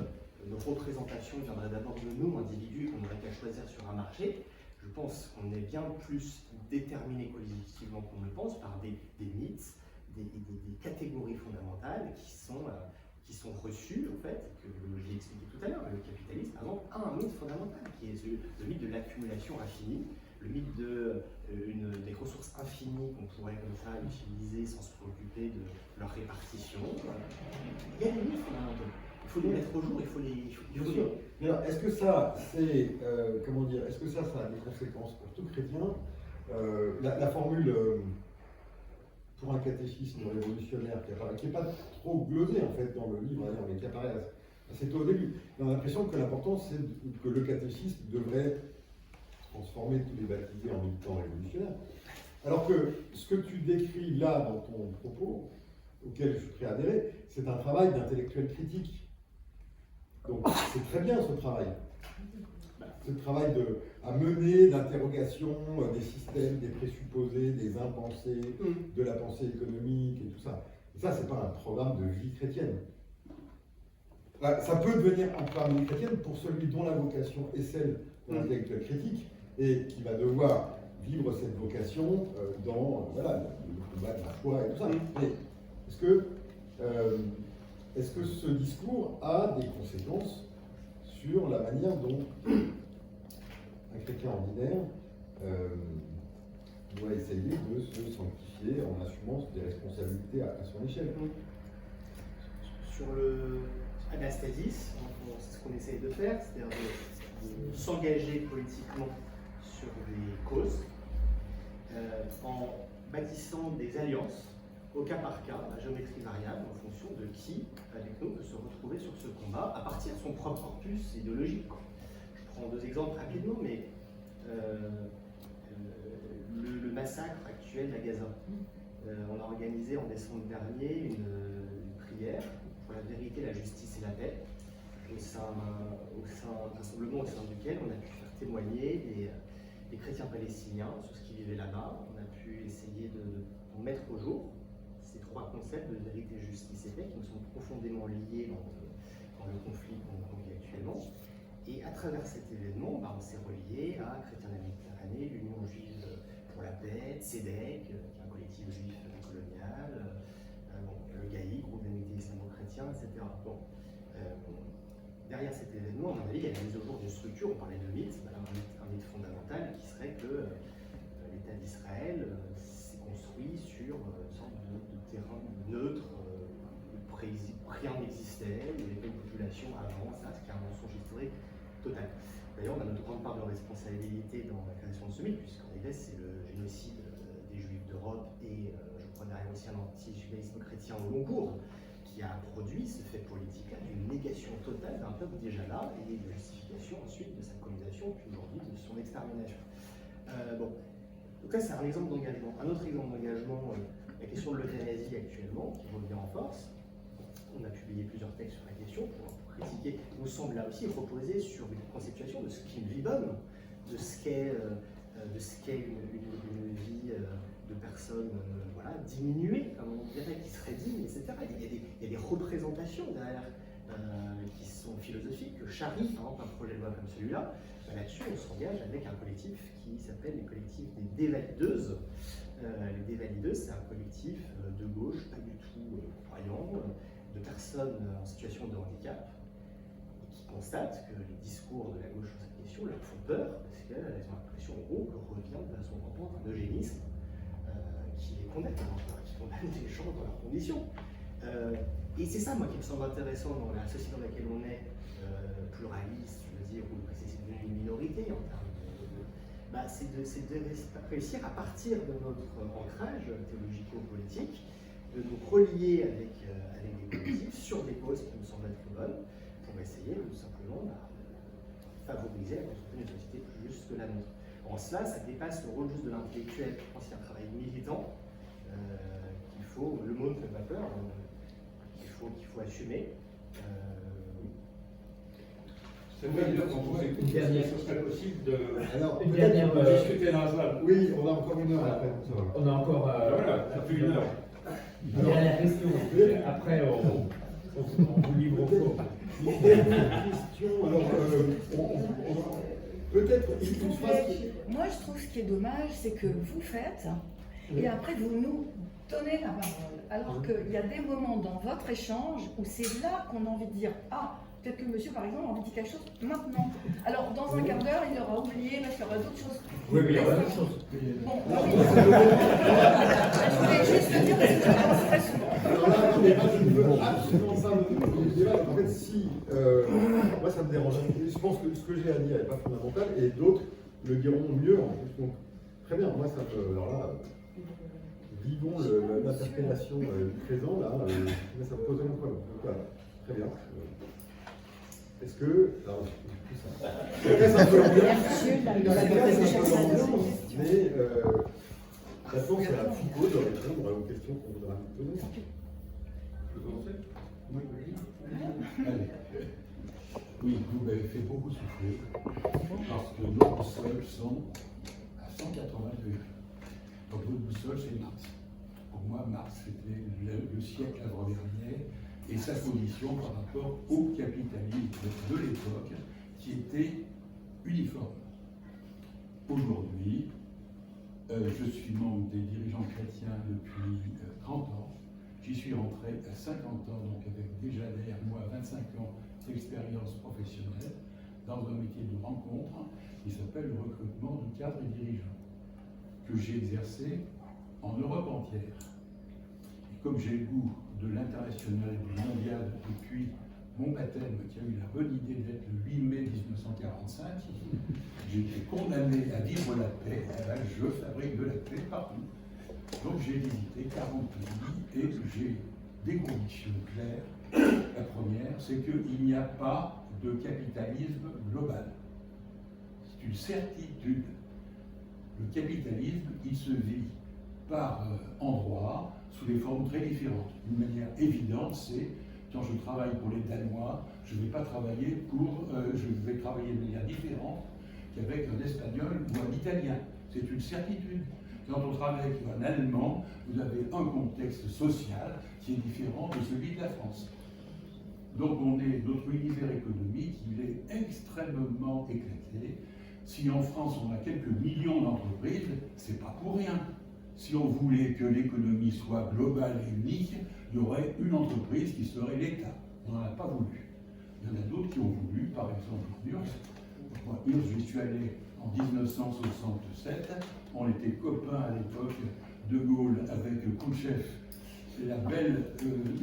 Speaker 3: nos représentations viendraient d'abord de nous, individus, qu'on n'aurait qu'à choisir sur un marché. Je pense qu'on est bien plus déterminé collectivement qu'on le pense par des mythes, des catégories fondamentales qui sont reçues, en fait, que je l'ai expliqué tout à l'heure. Le capitalisme, par exemple, a un mythe fondamental, qui est le mythe de l'accumulation infinie, le mythe des ressources infinies qu'on pourrait comme ça utiliser sans se préoccuper de leur répartition. Il y a des mythes fondamentaux. Il faut les mettre au jour, il faut les...
Speaker 2: Mais alors, est-ce que ça, c'est, comment dire, est-ce que ça a des conséquences pour tout chrétien? La formule pour un catéchisme révolutionnaire qui n'est pas trop glosée en fait dans le livre, mais qui apparaît assez tôt au début. On a l'impression que l'important c'est que le catéchisme devrait transformer tous les baptisés en militants révolutionnaires. Alors que ce que tu décris là dans ton propos, auquel je suis prêt à adhérer, c'est un travail d'intellectuel critique. Donc c'est très bien ce travail. Ce travail à mener d'interrogation des systèmes, des présupposés, des impensés, de la pensée économique et tout ça. Et ça, c'est pas un programme de vie chrétienne. Ça peut devenir un programme de vie chrétienne pour celui dont la vocation est celle de l'intellectuel critique et qui va devoir vivre cette vocation dans le combat de la foi et tout ça. Mais est-ce que ce discours a des conséquences sur la manière dont un chrétien ordinaire doit essayer de se sanctifier en assumant des responsabilités à son échelle?
Speaker 3: Sur le anastasis, c'est ce qu'on essaye de faire, c'est-à-dire de s'engager politiquement sur des causes en bâtissant des alliances au cas par cas, à géométrie variable, en fonction de qui, avec nous, peut se retrouver sur ce combat à partir de son propre corpus idéologique. Je prends deux exemples rapidement, mais le massacre actuel à Gaza. On a organisé en décembre dernier une prière pour la vérité, la justice et la paix, un rassemblement au sein duquel on a pu faire témoigner les chrétiens palestiniens, sur ce qu'ils vivaient là-bas. On a pu essayer de mettre au jour ces trois concepts de vérité, justice et paix qui nous sont profondément liés dans le conflit qu'on vit actuellement. Et à travers cet événement, on s'est relié à Chrétiens de la Méditerranée, l'Union juive pour la paix, Tzedek, qui est un collectif juif colonial, le GAI, groupe d'amitié islamo-chrétien, etc. Derrière cet événement, à mon avis, il y a la mise au jour d'une structure, on parlait de mythe, un mythe fondamental qui serait que l'État d'Israël s'est construit sur une sorte de terrain neutre, où rien n'existait, où il y avait une population avant, ça, c'est un mensonge historique total. D'ailleurs, on a notre grande part de responsabilité dans la création de ce mythe, puisqu'en effet, c'est le génocide des Juifs d'Europe et, je crois, derrière aussi un anti-judaïsme chrétien au long cours, qui a produit ce fait politique-là d'une négation totale d'un peuple déjà là et de justification ensuite de sa colonisation, puis aujourd'hui de son extermination. Donc là, c'est un exemple d'engagement. Un autre exemple d'engagement, la question de l'euthanasie actuellement, qui revient en force. On a publié plusieurs textes sur la question pour critiquer. Il nous semble là aussi reposer sur une conceptualisation de ce qu'est une vie bonne, de ce qu'est une vie de personnes diminuées, comme on dirait, qui seraient dignes, etc. Il y a des représentations derrière qui sont philosophiques, que charrient, par exemple, un projet de loi comme celui-là. Là-dessus, on s'engage avec un collectif qui s'appelle les collectifs des dévalideuses. Les dévalideuses, c'est un collectif de gauche, pas du tout croyant, de personnes en situation de handicap, et qui constatent que les discours de la gauche sur cette question leur font peur, parce qu'elles ont l'impression, en gros, que revient de façon rampante un eugénisme qui les condamne, qui condamne les gens dans leurs conditions. Et c'est ça, moi, qui me semble intéressant dans la société dans laquelle on est, pluraliste, je veux dire, où c'est une minorité en termes c'est de réussir à partir de notre ancrage théologico-politique, de nous relier avec des collectifs sur des causes qui nous semblent être bonnes, pour essayer tout simplement de favoriser la construction d'une société plus juste que la nôtre. En cela, ça dépasse le rôle juste de l'intellectuel. Je pense qu'il y a un travail militant qu'il faut, le mot ne fait pas peur, qu'il faut assumer.
Speaker 1: C'est vrai, quand vous écoutez, ce serait possible de discuter dans la salle.
Speaker 2: Oui, on a encore une heure après.
Speaker 1: On a encore. Voilà, ça fait une heure. Une dernière question. Après, on vous livre au cours.
Speaker 2: Question, alors, peut-être une phrase.
Speaker 4: Moi, je trouve ce qui est dommage, c'est que vous faites, et après vous nous donnez la parole. Alors qu'il y a des moments dans votre échange où c'est là qu'on a envie de dire « Ah, peut-être que monsieur, par exemple, a envie de dire quelque chose maintenant. » Alors, dans un quart d'heure, il aura oublié, parce qu'il y aura d'autres choses.
Speaker 1: Oui, mais il y aura d'autres choses.
Speaker 4: Bon, oui. Je voulais juste le dire, parce que je pense très souvent.
Speaker 2: Alors là, non, mais moi, je ne veux absolument pas me débat. En fait, si, moi, ça me dérange. Je pense que ce que j'ai à dire n'est pas fondamental, et d'autres le diront mieux en plus. Donc, très bien, moi, ça me. Alors là, vivons l'interpellation du présent, là, ça me pose un problème. Donc voilà, très bien. Est-ce que. Alors, c'est un peu l'ambiance, mais maintenant, c'est à Foucault de répondre aux questions qu'on voudra nous poser.
Speaker 5: Oui, vous m'avez fait beaucoup souffler, parce que nos boussoles sont à 180 degrés. Donc notre boussole, c'est Marx. Pour moi, Marx, c'était le siècle avant-dernier, et sa position par rapport au capitalisme de l'époque, qui était uniforme. Aujourd'hui, je suis membre des dirigeants chrétiens depuis 30 ans. J'y suis rentré à 50 ans, donc avec déjà derrière moi 25 ans d'expérience professionnelle dans un métier de rencontre qui s'appelle le recrutement de cadres et dirigeants, que j'ai exercé en Europe entière. Et comme j'ai le goût de l'international et du mondial depuis mon baptême, qui a eu la bonne idée d'être le 8 mai 1945, j'ai été condamné à vivre la paix. Et là, je fabrique de la paix partout. Donc j'ai visité 40 pays et j'ai des convictions claires. La première, c'est qu'il n'y a pas de capitalisme global. C'est une certitude. Le capitalisme, il se vit par endroits, sous des formes très différentes. Une manière évidente, c'est quand je travaille pour les Danois, je vais travailler de manière différente qu'avec un espagnol ou un italien. C'est une certitude. Quand on travaille avec un Allemand, vous avez un contexte social qui est différent de celui de la France. Donc notre univers économique, il est extrêmement éclaté. Si en France on a quelques millions d'entreprises, c'est pas pour rien. Si on voulait que l'économie soit globale et unique, il y aurait une entreprise qui serait l'État. On n'en a pas voulu. Il y en a d'autres qui ont voulu, par exemple URSS. Moi, URSS, j'y suis allé en 1967. On était copains à l'époque, De Gaulle avec Khrouchtchev. La belle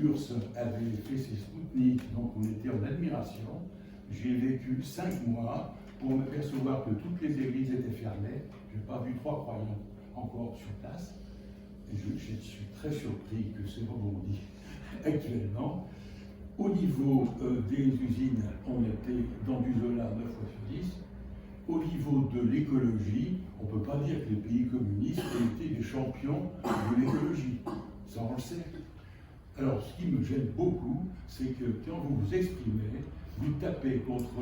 Speaker 5: URSS avait fait ses Spoutnik, donc on était en admiration. J'y ai vécu 5 mois pour m'apercevoir que toutes les églises étaient fermées. Je n'ai pas vu 3 croyants encore sur place. Et je suis très surpris que c'est rebondi actuellement. Au niveau des usines, on était dans du Zola 9 fois sur 10. Au niveau de l'écologie, on ne peut pas dire que les pays communistes aient été des champions de l'écologie. Ça, on le sait. Alors, ce qui me gêne beaucoup, c'est que quand vous vous exprimez, vous tapez contre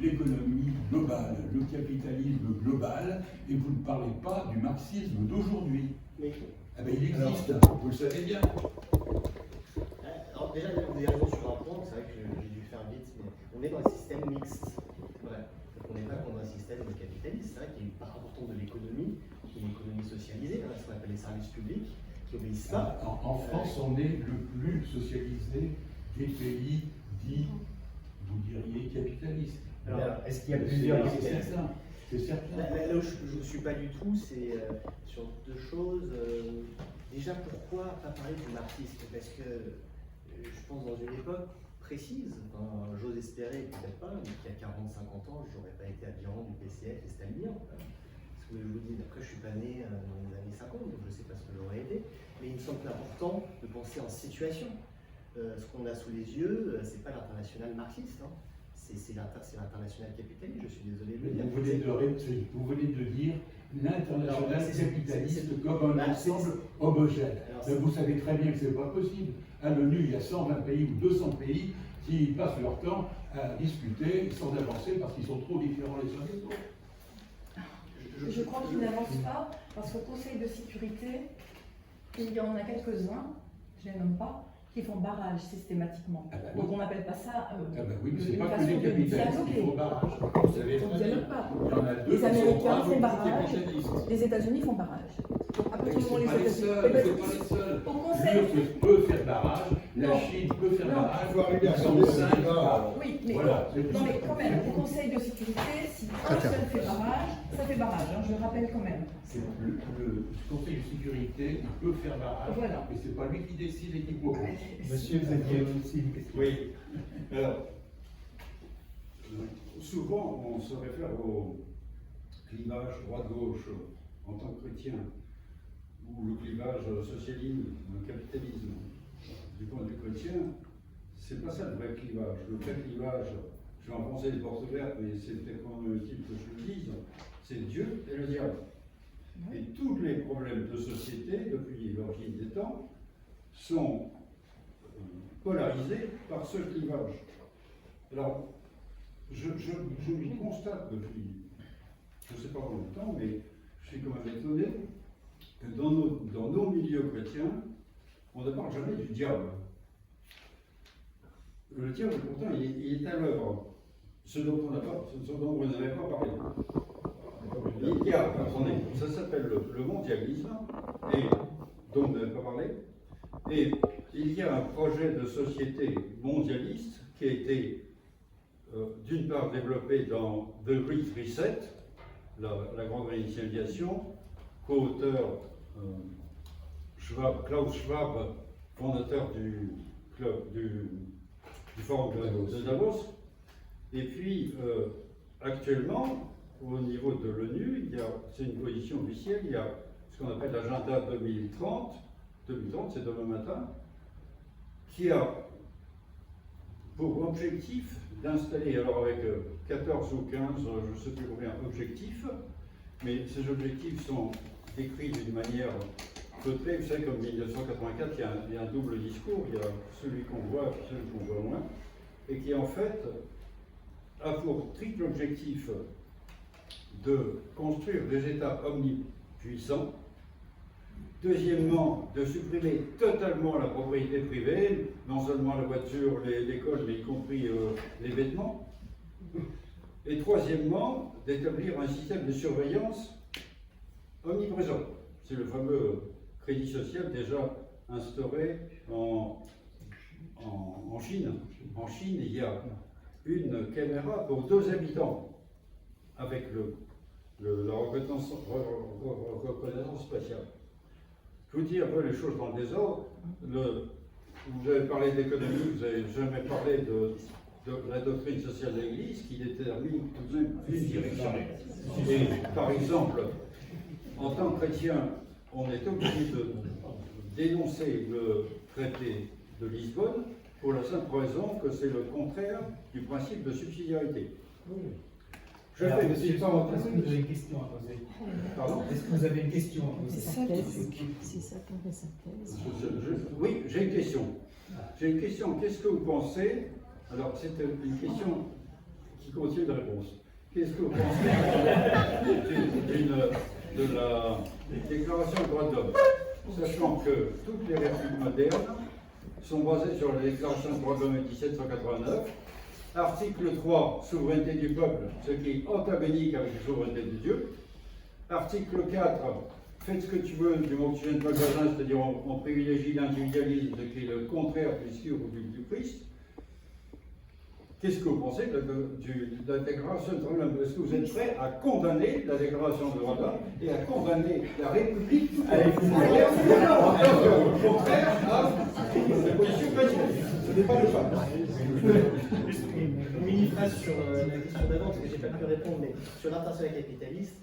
Speaker 5: l'économie globale, le capitalisme global, et vous ne parlez pas du marxisme d'aujourd'hui.
Speaker 3: Mais
Speaker 5: Eh bien, il existe, vous le savez bien.
Speaker 3: alors déjà, vous avez raison sur un point, c'est vrai que j'ai dû faire vite, mais on est dans un système mixte. Ouais. Donc on n'est pas dans un système capitaliste, c'est vrai qu'il y a une part importante de l'économie, qui est une économie socialisée, ce qu'on appelle les services publics, qui obéissent pas.
Speaker 5: En France, on est le plus socialisé des pays dits, vous diriez, capitalistes.
Speaker 3: Alors,
Speaker 6: est-ce qu'il y a plusieurs
Speaker 5: C'est certain. C'est certain.
Speaker 3: Là où je ne suis pas du tout, c'est sur 2 choses. Déjà, pourquoi pas parler du marxisme? Parce que je pense dans une époque précise, j'ose espérer, peut-être pas, mais qu'il y a 40-50 ans, je n'aurais pas été adhérent du PCF et stalinien. Ce que je vous dis, après, je ne suis pas né dans les années 50, donc je ne sais pas ce que j'aurais été. Mais il me semble important de penser en situation. Ce qu'on a sous les yeux, ce n'est pas l'international marxiste. C'est l'international capitaliste, je suis désolé de le dire.
Speaker 5: Vous venez de dire l'international capitaliste comme un ensemble homogène.
Speaker 3: Alors,
Speaker 5: vous savez très bien que ce n'est pas possible. À l'ONU, il y a 120 pays ou 200 pays qui passent leur temps à discuter sans avancer parce qu'ils sont trop différents les uns des autres.
Speaker 4: Je crois qu'ils n'avancent pas parce qu'au Conseil de sécurité, il y en a quelques-uns, je ne les nomme pas, qui font barrage systématiquement.
Speaker 5: Ah bah oui.
Speaker 4: Donc on n'appelle pas ça
Speaker 5: Oui, mais ce n'est
Speaker 4: une
Speaker 5: pas que
Speaker 4: façon
Speaker 5: les
Speaker 4: de
Speaker 5: capitalistes qui
Speaker 4: dialoguer.
Speaker 5: font barrage. Vous savez
Speaker 4: On ne
Speaker 5: très bien.
Speaker 4: dialogue pas.
Speaker 5: Il y en a 2
Speaker 4: Les
Speaker 5: qui sont
Speaker 4: Américains font
Speaker 5: bravos
Speaker 4: barrage,
Speaker 5: capitalistes.
Speaker 4: les États-Unis font barrage. À
Speaker 5: Mais
Speaker 4: partir du
Speaker 5: ce
Speaker 4: moment où
Speaker 5: n'est pas les
Speaker 4: États-Unis-
Speaker 5: seuls,
Speaker 4: Eh ben,
Speaker 5: c'est pas les seuls.
Speaker 4: au Conseil,
Speaker 5: L'URSS peut faire barrage, la
Speaker 4: Non.
Speaker 5: Chine peut faire
Speaker 4: Non.
Speaker 5: barrage,
Speaker 2: Il faut arriver à
Speaker 5: ils sont
Speaker 2: changer ce
Speaker 5: 5
Speaker 2: débat.
Speaker 4: oui, mais,
Speaker 5: Voilà, c'est
Speaker 4: non,
Speaker 5: tout.
Speaker 4: mais quand même, au Conseil de sécurité, si un seul fait barrage, ça fait barrage, je le rappelle quand même.
Speaker 5: C'est le Conseil de sécurité, il peut faire barrage,
Speaker 4: Voilà.
Speaker 5: mais ce n'est pas lui qui décide et qui propose.
Speaker 6: Monsieur, vous aviez aussi une question.
Speaker 7: Oui. Alors, souvent, on se réfère au clivage droite-gauche en tant que chrétien, ou le clivage socialisme-capitalisme. Du point de vue chrétien, c'est pas ça le vrai clivage. Le vrai clivage, je vais enfoncer les portes ouvertes, mais c'est peut-être quand même utile que je le dise, c'est Dieu et le diable. Et tous les problèmes de société, depuis l'origine des temps, sont polarisés par ce clivage. Alors, je constate depuis, je ne sais pas combien de temps, mais je suis quand même étonné que dans nos milieux chrétiens, on ne parle jamais du diable. Le diable, pourtant, il est à l'œuvre. Ce dont vous n'avez pas parlé. Il y a, attendez, ça s'appelle le mondialisme, et dont vous n'avez pas parlé. Et il y a un projet de société mondialiste qui a été d'une part développé dans The Great Reset, la grande réinitialisation, co-auteur Klaus Schwab, fondateur du forum de Davos. Et puis, actuellement, au niveau de l'ONU, c'est une position officielle, il y a ce qu'on appelle l'agenda 2030, c'est demain matin, qui a pour objectif d'installer, alors avec 14 ou 15, je ne sais plus combien, objectifs, mais ces objectifs sont décrits d'une manière feutrée. Vous savez, comme 1984, il y a un double discours, il y a celui qu'on voit et celui qu'on voit moins, et qui en fait a pour triple objectif de construire des États omnipuissants. Deuxièmement, de supprimer totalement la propriété privée, non seulement la voiture, l'école, mais y compris les vêtements. Et troisièmement, d'établir un système de surveillance omniprésent. C'est le fameux crédit social déjà instauré en Chine. En Chine, il y a une caméra pour 2 habitants avec la reconnaissance spatiale. Je vous dis un peu les choses dans le désordre. Vous avez parlé d'économie, vous n'avez jamais parlé de la doctrine sociale de l'Église qui détermine tout de même une direction. Et par exemple, en tant que chrétien, on est obligé de dénoncer le traité de Lisbonne pour la simple raison que c'est le contraire du principe de subsidiarité.
Speaker 6: Alors, monsieur Pant, est-ce que vous avez une question à poser?
Speaker 7: Pardon?
Speaker 6: Est-ce que vous avez une question à poser?
Speaker 8: C'est ça qu'on fait sa thèse.
Speaker 7: Oui, j'ai une question. J'ai une question. Qu'est-ce que vous pensez? Alors, c'est une question qui contient une réponse. Qu'est-ce que vous pensez de la Déclaration des droits de l'homme? Sachant que toutes les républiques modernes sont basées sur la Déclaration des droits de l'homme de 1789. Article 3, souveraineté du peuple, ce qui est antagonisme avec la souveraineté de Dieu. Article 4, faites ce que tu veux du mot que tu viens de magasin, c'est-à-dire on privilégie l'individualisme, ce qui est le contraire du discours du Christ. Qu'est-ce que vous pensez de la Déclaration des droits de l'homme? Est-ce que vous êtes prêt à condamner la Déclaration des droits de l'homme et à condamner la République à au contraire à la position chrétienne? Ce n'est pas le cas.
Speaker 3: Une mini-phrase sur la question d'avant, parce que je n'ai pas pu répondre, mais sur l'international capitaliste,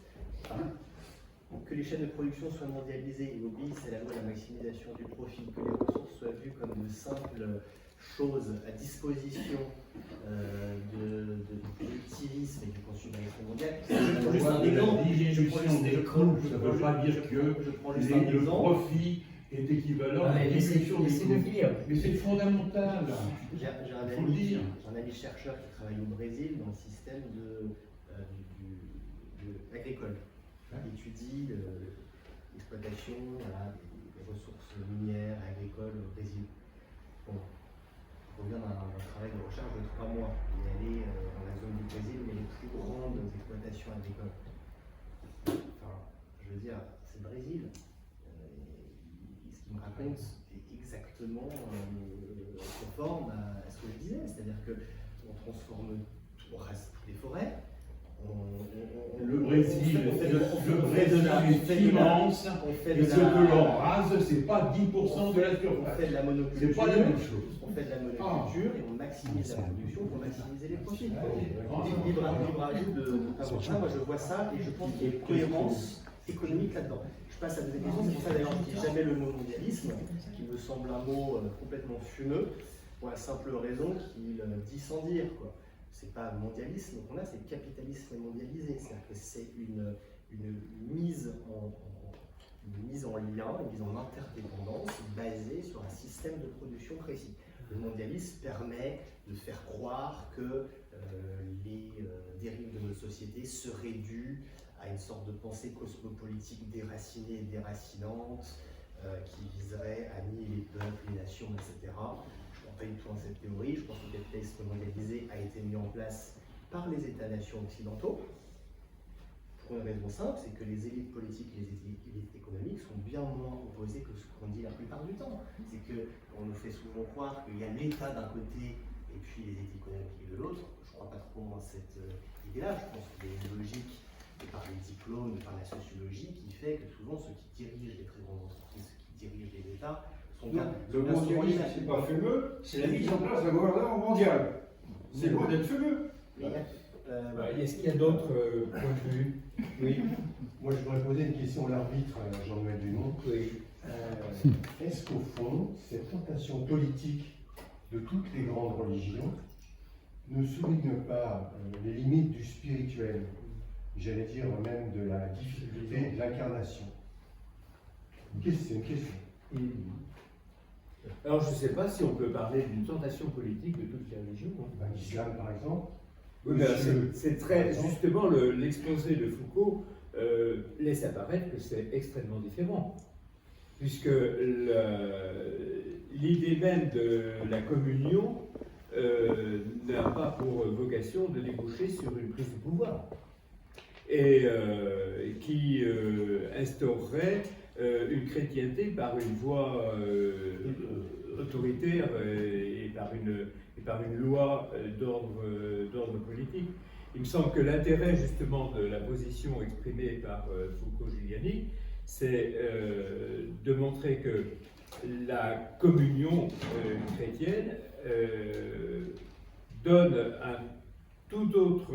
Speaker 3: que les chaînes de production soient mondialisées et obéissent à la loi de la maximisation du profit, que les ressources soient vues comme de simples choses à disposition du productivisme et du consumérisme mondial. Je prends juste un exemple.
Speaker 5: Diminution des coûts, ça ne veut pas dire que le profit est équivalent à la diminution des coûts. Mais c'est fondamental.
Speaker 3: J'ai un ami chercheur qui travaille au Brésil dans le système agricole. Il étudie l'exploitation des ressources minières agricoles au Brésil. Bon, il revient d'un travail de recherche de 3 mois. Il est allé dans la zone du Brésil où il y a les plus grandes exploitations agricoles. Enfin, je veux dire, c'est le Brésil. Ce qu'il me raconte est exactement conforme à ce que je disais. C'est-à-dire qu'on transforme tout, on rase toutes les forêts.
Speaker 5: Le Brésil est immense, et ce que l'on rase, c'est pas 10% de la surface.
Speaker 3: On fait de la monoculture.
Speaker 5: C'est pas la même chose.
Speaker 3: On fait de la monoculture et on maximise la production pour maximiser les profits. Libre ajout de ça, moi je vois ça et je pense qu'il y a une cohérence économique là-dedans. Je passe à la deuxième question, c'est pour ça d'ailleurs je ne dis jamais le mot mondialisme, qui me semble un mot complètement fumeux, pour la simple raison qu'il dit sans dire, quoi. C'est pas mondialisme qu'on a, c'est capitalisme mondialisé. C'est-à-dire que c'est une mise en lien, une mise en interdépendance basée sur un système de production précis. Le mondialisme permet de faire croire que les dérives de notre société seraient dues à une sorte de pensée cosmopolitique déracinée et déracinante qui viserait à nier les peuples, les nations, etc. Pas du tout dans cette théorie. Je pense que le capitalisme mondialisé a été mis en place par les États-nations occidentaux pour une raison simple, c'est que les élites politiques et les élites économiques sont bien moins opposées que ce qu'on dit la plupart du temps. C'est qu'on nous fait souvent croire qu'il y a l'État d'un côté et puis les élites économiques de l'autre. Je ne crois pas trop à cette idée-là. Je pense qu'il y a une logique par les diplômes, par la sociologie qui fait que souvent ceux qui dirigent les très grandes entreprises, ceux qui dirigent les États,
Speaker 7: le mondialisme, c'est pas fumeux, c'est la mise en place d'un gouvernement mondial. C'est loin d'être fumeux.
Speaker 6: Est-ce qu'il y a d'autres points de vue?
Speaker 9: Oui, moi je voudrais poser une question à l'arbitre, Jean-Noël Dumont.
Speaker 6: Oui.
Speaker 9: Est-ce qu'au fond, cette tentation politique de toutes les grandes religions ne souligne pas les limites du spirituel, j'allais dire même de la difficulté de l'incarnation? C'est une question.
Speaker 6: Alors je ne sais pas si on peut parler d'une tentation politique de toutes les religions.
Speaker 9: L'islam par exemple.
Speaker 1: Oui, mais
Speaker 9: Monsieur-
Speaker 1: c'est très justement l'exposé de Foucault laisse apparaître que c'est extrêmement différent, puisque l'idée même de la communion n'a pas pour vocation de déboucher sur une prise de pouvoir et qui instaurerait une chrétienté par une voie autoritaire et par une loi d'ordre politique. Il me semble que l'intérêt justement de la position exprimée par Foucault-Giuliani, c'est de montrer que la communion chrétienne donne un tout autre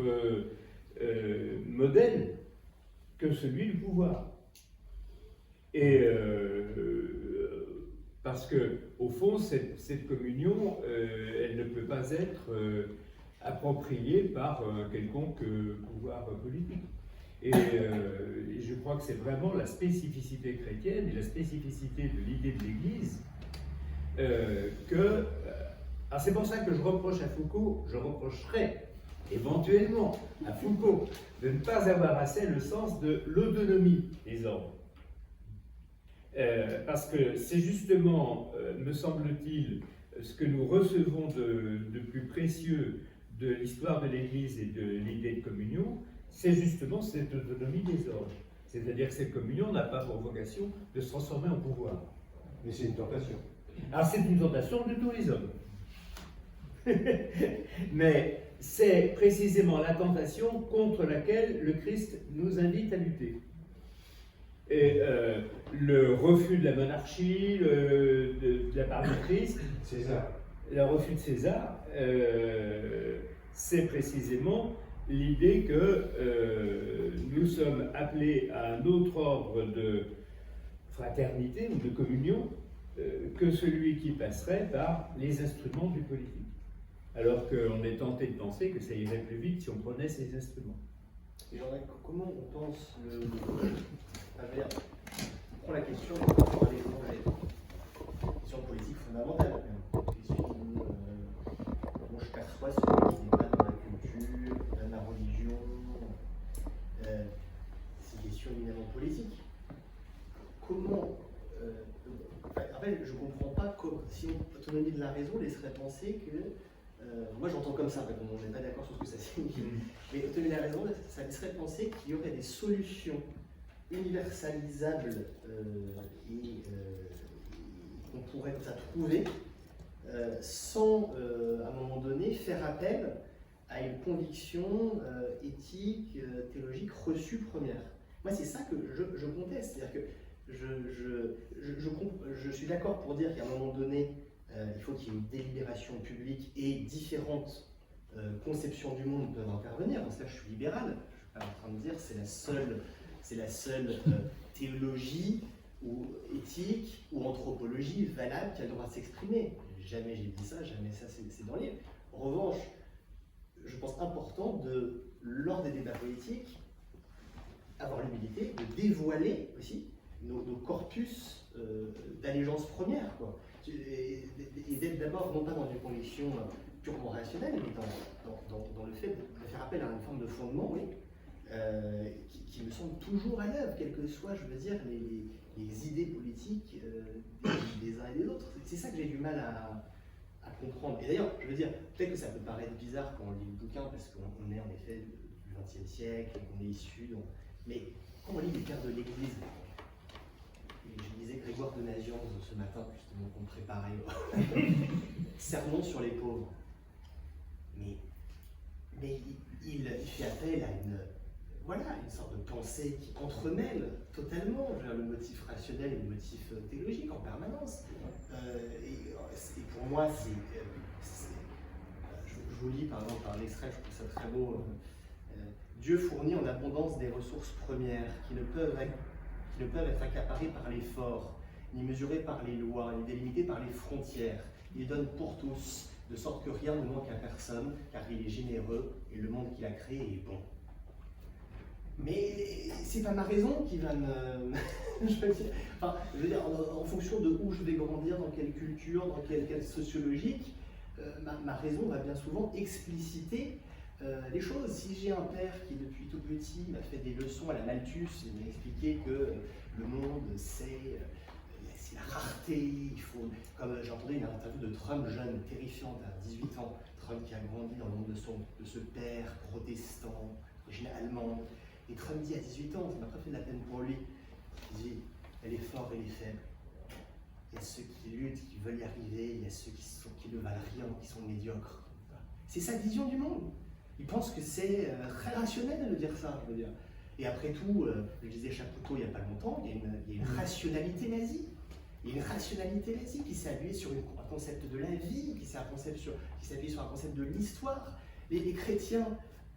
Speaker 1: modèle que celui du pouvoir. Et parce que, au fond, cette communion, elle ne peut pas être appropriée par quelconque pouvoir politique. Et je crois que c'est vraiment la spécificité chrétienne et la spécificité de l'idée de l'Église alors c'est pour ça que je reproche à Foucault, je reprocherais éventuellement à Foucault de ne pas avoir assez le sens de l'autonomie des ordres. Parce que c'est justement, me semble-t-il, ce que nous recevons de plus précieux de l'histoire de l'Église et de l'idée de communion, c'est justement cette autonomie des ordres. C'est-à-dire que cette communion n'a pas pour vocation de se transformer en pouvoir.
Speaker 9: Mais c'est une tentation.
Speaker 1: Alors c'est une tentation de tous les hommes. Mais c'est précisément la tentation contre laquelle le Christ nous invite à lutter. Et le refus de la monarchie, de la part du Christ,
Speaker 9: César.
Speaker 1: le refus de César, c'est précisément l'idée que nous sommes appelés à un autre ordre de fraternité ou de communion que celui qui passerait par les instruments du politique. Alors qu'on est tenté de penser que ça irait plus vite si on prenait ces instruments.
Speaker 3: Et Jean-Jacques, comment on pense on prend la question par rapport à l'étranger, question politique fondamentale, question comment je perçois celui qui n'est pas dans la culture, dans la religion, c'est une question éminemment politique. Comment en fait, je ne comprends pas comment, si autonomie de la raison laisserait penser que moi j'entends comme ça, on n'est pas d'accord sur ce que ça signifie, mais autonomie de la raison, ça laisserait penser qu'il y aurait des solutions universalisables et qu'on pourrait comme ça trouver sans à un moment donné faire appel à une conviction éthique, théologique reçue première. Moi c'est ça que je conteste, c'est-à-dire que je suis d'accord pour dire qu'à un moment donné, il faut qu'il y ait une délibération publique et différentes conceptions du monde peuvent intervenir. Dans ce cas, je suis libéral. Je ne suis pas en train de dire que c'est la seule théologie ou éthique ou anthropologie valable qui a le droit de s'exprimer. Jamais j'ai dit ça, jamais ça, c'est dans le livre. En revanche, je pense important, lors des débats politiques, avoir l'humilité de dévoiler aussi nos corpus d'allégeance première, quoi. Et d'être d'abord non pas dans une conviction purement rationnelle, mais dans le fait de faire appel à une forme de fondement, oui, qui me semble toujours à l'œuvre, quelles que soient, je veux dire, les idées politiques des uns et des autres. C'est ça que j'ai du mal à comprendre. Et d'ailleurs, je veux dire, peut-être que ça peut paraître bizarre quand on lit le bouquin, parce qu'on est en effet du XXe siècle, qu'on est issu, mais quand on lit les pères de l'Église, je lisais Grégoire de Nazianze ce matin, justement, qu'on préparait Sermon sur les pauvres. Mais il fait appel à une sorte de pensée qui entremêle totalement le motif rationnel et le motif théologique en permanence. Et pour moi, je vous lis par exemple par l'extrait, je trouve ça très beau. Dieu fournit en abondance des ressources premières qui ne peuvent être accaparées par les forts, ni mesurées par les lois, ni délimitées par les frontières. Il donne pour tous, de sorte que rien ne manque à personne, car il est généreux et le monde qu'il a créé est bon. Mais c'est pas ma raison qui va me... je veux dire, en fonction de où je vais grandir, dans quelle culture, dans quelle sociologique, ma raison va bien souvent expliciter les choses. Si j'ai un père qui, depuis tout petit, m'a fait des leçons à la Malthus et m'a expliqué que le monde, c'est la rareté, il faut. Comme j'entendais une interview de Trump jeune, terrifiante, à 18 ans, Trump qui a grandi dans le monde de ce père protestant, d'origine allemande. Et Trump dit à 18 ans, ça m'a pas fait de la peine pour lui, il dit, elle est forte, elle est faible. Il y a ceux qui luttent, qui veulent y arriver, il y a ceux qui ne valent rien, qui sont médiocres. C'est sa vision du monde. Il pense que c'est très rationnel de dire ça, je veux dire. Et après tout, je disais Chapoutot il n'y a pas longtemps, il y a une rationalité nazie. Il y a une rationalité nazie qui s'est appuyée sur un concept de la vie, qui s'est appuyé sur un concept de l'histoire. Les chrétiens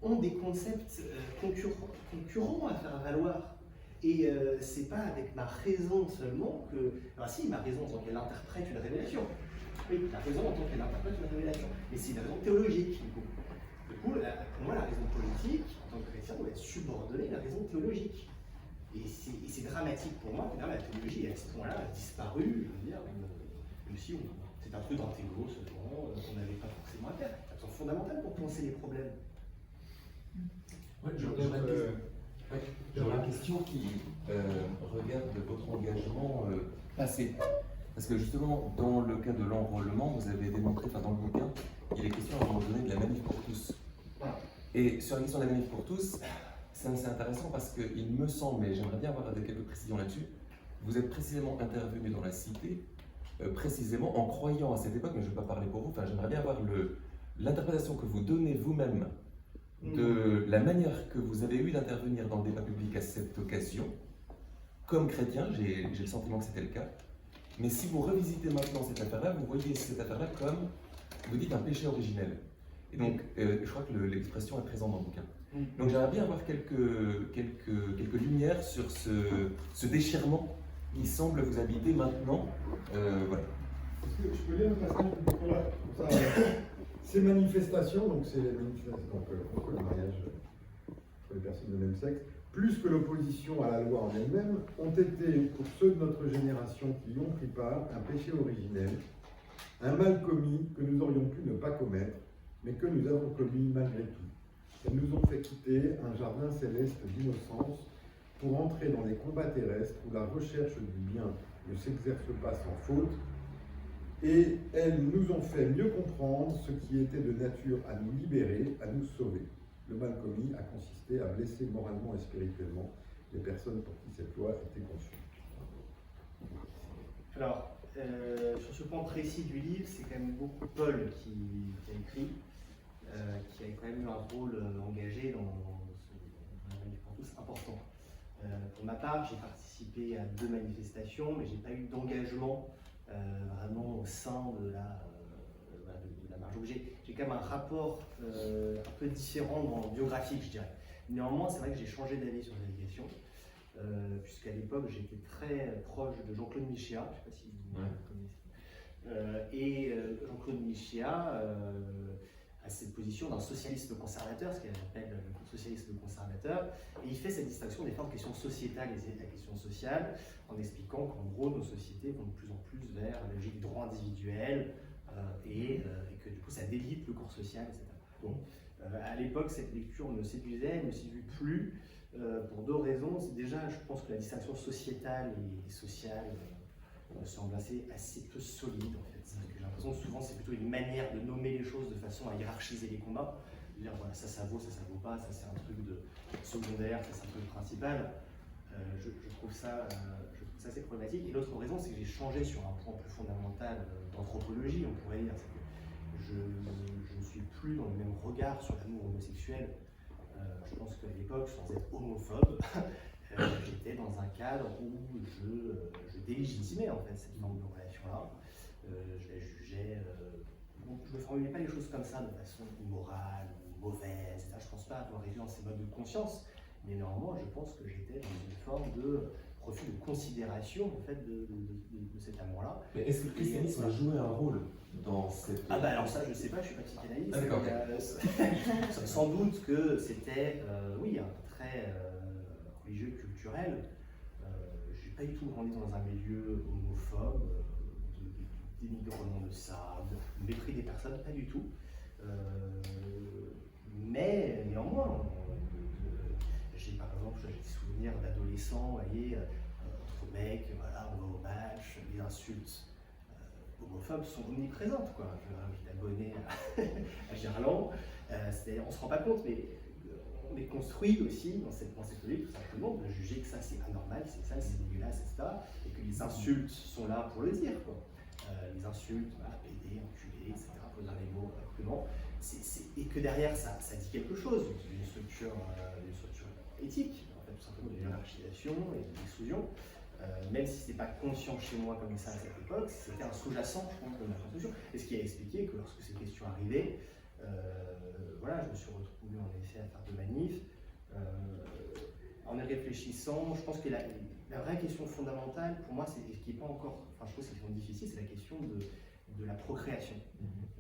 Speaker 3: ont des concepts concurrents à faire valoir. Et c'est pas avec ma raison seulement que. Alors si, ma raison en tant qu'elle interprète une révélation. Oui, la raison en tant qu'elle interprète une révélation. Mais c'est une raison théologique, du coup. Du coup, pour moi, la raison politique, en tant que chrétien, doit être subordonnée à la raison théologique. Et c'est dramatique pour moi que la théologie, à ce point-là, a disparu, je veux dire, même si c'est un truc d'intello, seulement, qu'on n'avait pas forcément à faire. C'est fondamental pour penser les problèmes.
Speaker 10: Ouais, j'aurais une question qui regarde votre engagement passé. Parce que justement, dans le cas de l'enrôlement, vous avez démontré, enfin dans le bouquin, il est question à un moment donné de la manif pour tous. Et sur la question de la manif pour tous, c'est assez intéressant parce qu'il me semble, et j'aimerais bien avoir quelques précisions là-dessus, vous êtes précisément intervenu dans la cité, précisément en croyant à cette époque, mais je ne vais pas parler pour vous, enfin j'aimerais bien avoir l'interprétation que vous donnez vous-même de la manière que vous avez eu d'intervenir dans le débat public à cette occasion. Comme chrétien, j'ai le sentiment que c'était le cas. Mais si vous revisitez maintenant cette affaire-là, vous voyez cette affaire-là comme, vous dites, un péché originel. Et donc, je crois que l'expression est présente dans le bouquin. Donc j'aimerais bien avoir quelques lumières sur ce déchirement qui semble vous habiter maintenant. Voilà.
Speaker 2: Est-ce que je peux lire le passage du bouquin comme ça, ces manifestations, donc c'est les manifestations contre le mariage pour les personnes de même sexe, plus que l'opposition à la loi en elle-même, ont été, pour ceux de notre génération qui y ont pris part, un péché originel, un mal commis que nous aurions pu ne pas commettre, mais que nous avons commis malgré tout. Elles nous ont fait quitter un jardin céleste d'innocence pour entrer dans les combats terrestres où la recherche du bien ne s'exerce pas sans faute, et elles nous ont fait mieux comprendre ce qui était de nature à nous libérer, à nous sauver. Le mal commis a consisté à blesser moralement et spirituellement les personnes pour qui cette loi était conçue.
Speaker 3: Alors, sur ce point précis du livre, c'est quand même beaucoup Paul qui a écrit, qui a quand même eu un rôle engagé dans ce manif pour tous important. Pour ma part, j'ai participé à 2 manifestations, mais je n'ai pas eu d'engagement vraiment au sein de la marge. Donc j'ai quand même un rapport un peu différent biographique, je dirais. Néanmoins, c'est vrai que j'ai changé d'avis sur la navigation, puisqu'à l'époque, j'étais très proche de Jean-Claude Michéa, je ne sais pas si vous connaissez. Et Jean-Claude Michéa a cette position d'un socialisme conservateur, ce qu'elle appelle le socialisme conservateur, et il fait cette distinction des formes de questions sociétales et des questions sociales, en expliquant qu'en gros, nos sociétés vont de plus en plus vers la logique du droit individuel, et que du coup ça délite le cours social, etc. Donc, à l'époque, cette lecture me séduisait, elle ne me séduit plus, pour 2 raisons. Déjà, je pense que la distinction sociétale et sociale me semble assez peu solide, en fait. J'ai l'impression que souvent c'est plutôt une manière de nommer les choses de façon à hiérarchiser les combats. Dire voilà, ça vaut pas, ça c'est un truc de secondaire, ça c'est un truc principal. Je trouve ça assez problématique. Et l'autre raison, c'est que j'ai changé sur un point plus fondamental d'anthropologie, on pourrait dire. C'est que je ne suis plus dans le même regard sur l'amour homosexuel. Je pense qu'à l'époque, sans être homophobe, j'étais dans un cadre où je délégitimais en fait cette forme de relation-là. Je la jugeais. Je ne formulais pas les choses comme ça de façon immorale ou mauvaise. Je ne pense pas avoir arrivé dans ces modes de conscience, mais néanmoins, je pense que j'étais dans une forme de refus de considération en fait, de cet amour-là.
Speaker 10: Mais est-ce que le christianisme a joué un rôle dans cette...
Speaker 3: Ah bah alors ça, je ne sais pas, je ne suis pas psychanalyste.
Speaker 10: D'accord.
Speaker 3: Sans doute que c'était, oui, un trait religieux et culturel. Je n'ai pas du tout grandi dans un milieu homophobe, de dénigrement de ça, de mépris des personnes, pas du tout. Mais adolescents, vous voyez, entre mecs, voilà, on va au match, les insultes homophobes sont omniprésentes, quoi. Je m'invite abonné à Gerland, on ne se rend pas compte, mais on est construit aussi dans cette pensée politique, tout simplement, de juger que ça c'est anormal, c'est ça, c'est dégueulasse, etc. Et que les insultes sont là pour le dire, quoi. Les insultes, voilà, PD, enculé, etc., pour dire les mots crûment. Et que derrière, ça dit quelque chose, une structure éthique, en fait, tout simplement de hiérarchisation et de l'exclusion. Même si ce n'était pas conscient chez moi comme ça à cette époque, c'était un sous-jacent, je pense, de ma construction. Et ce qui a expliqué que lorsque ces questions arrivaient, voilà, je me suis retrouvé en effet à faire de manifs. En y réfléchissant, je pense que la vraie question fondamentale pour moi, c'est qui n'est pas encore, enfin je trouve que c'est une question difficile, c'est la question de la procréation,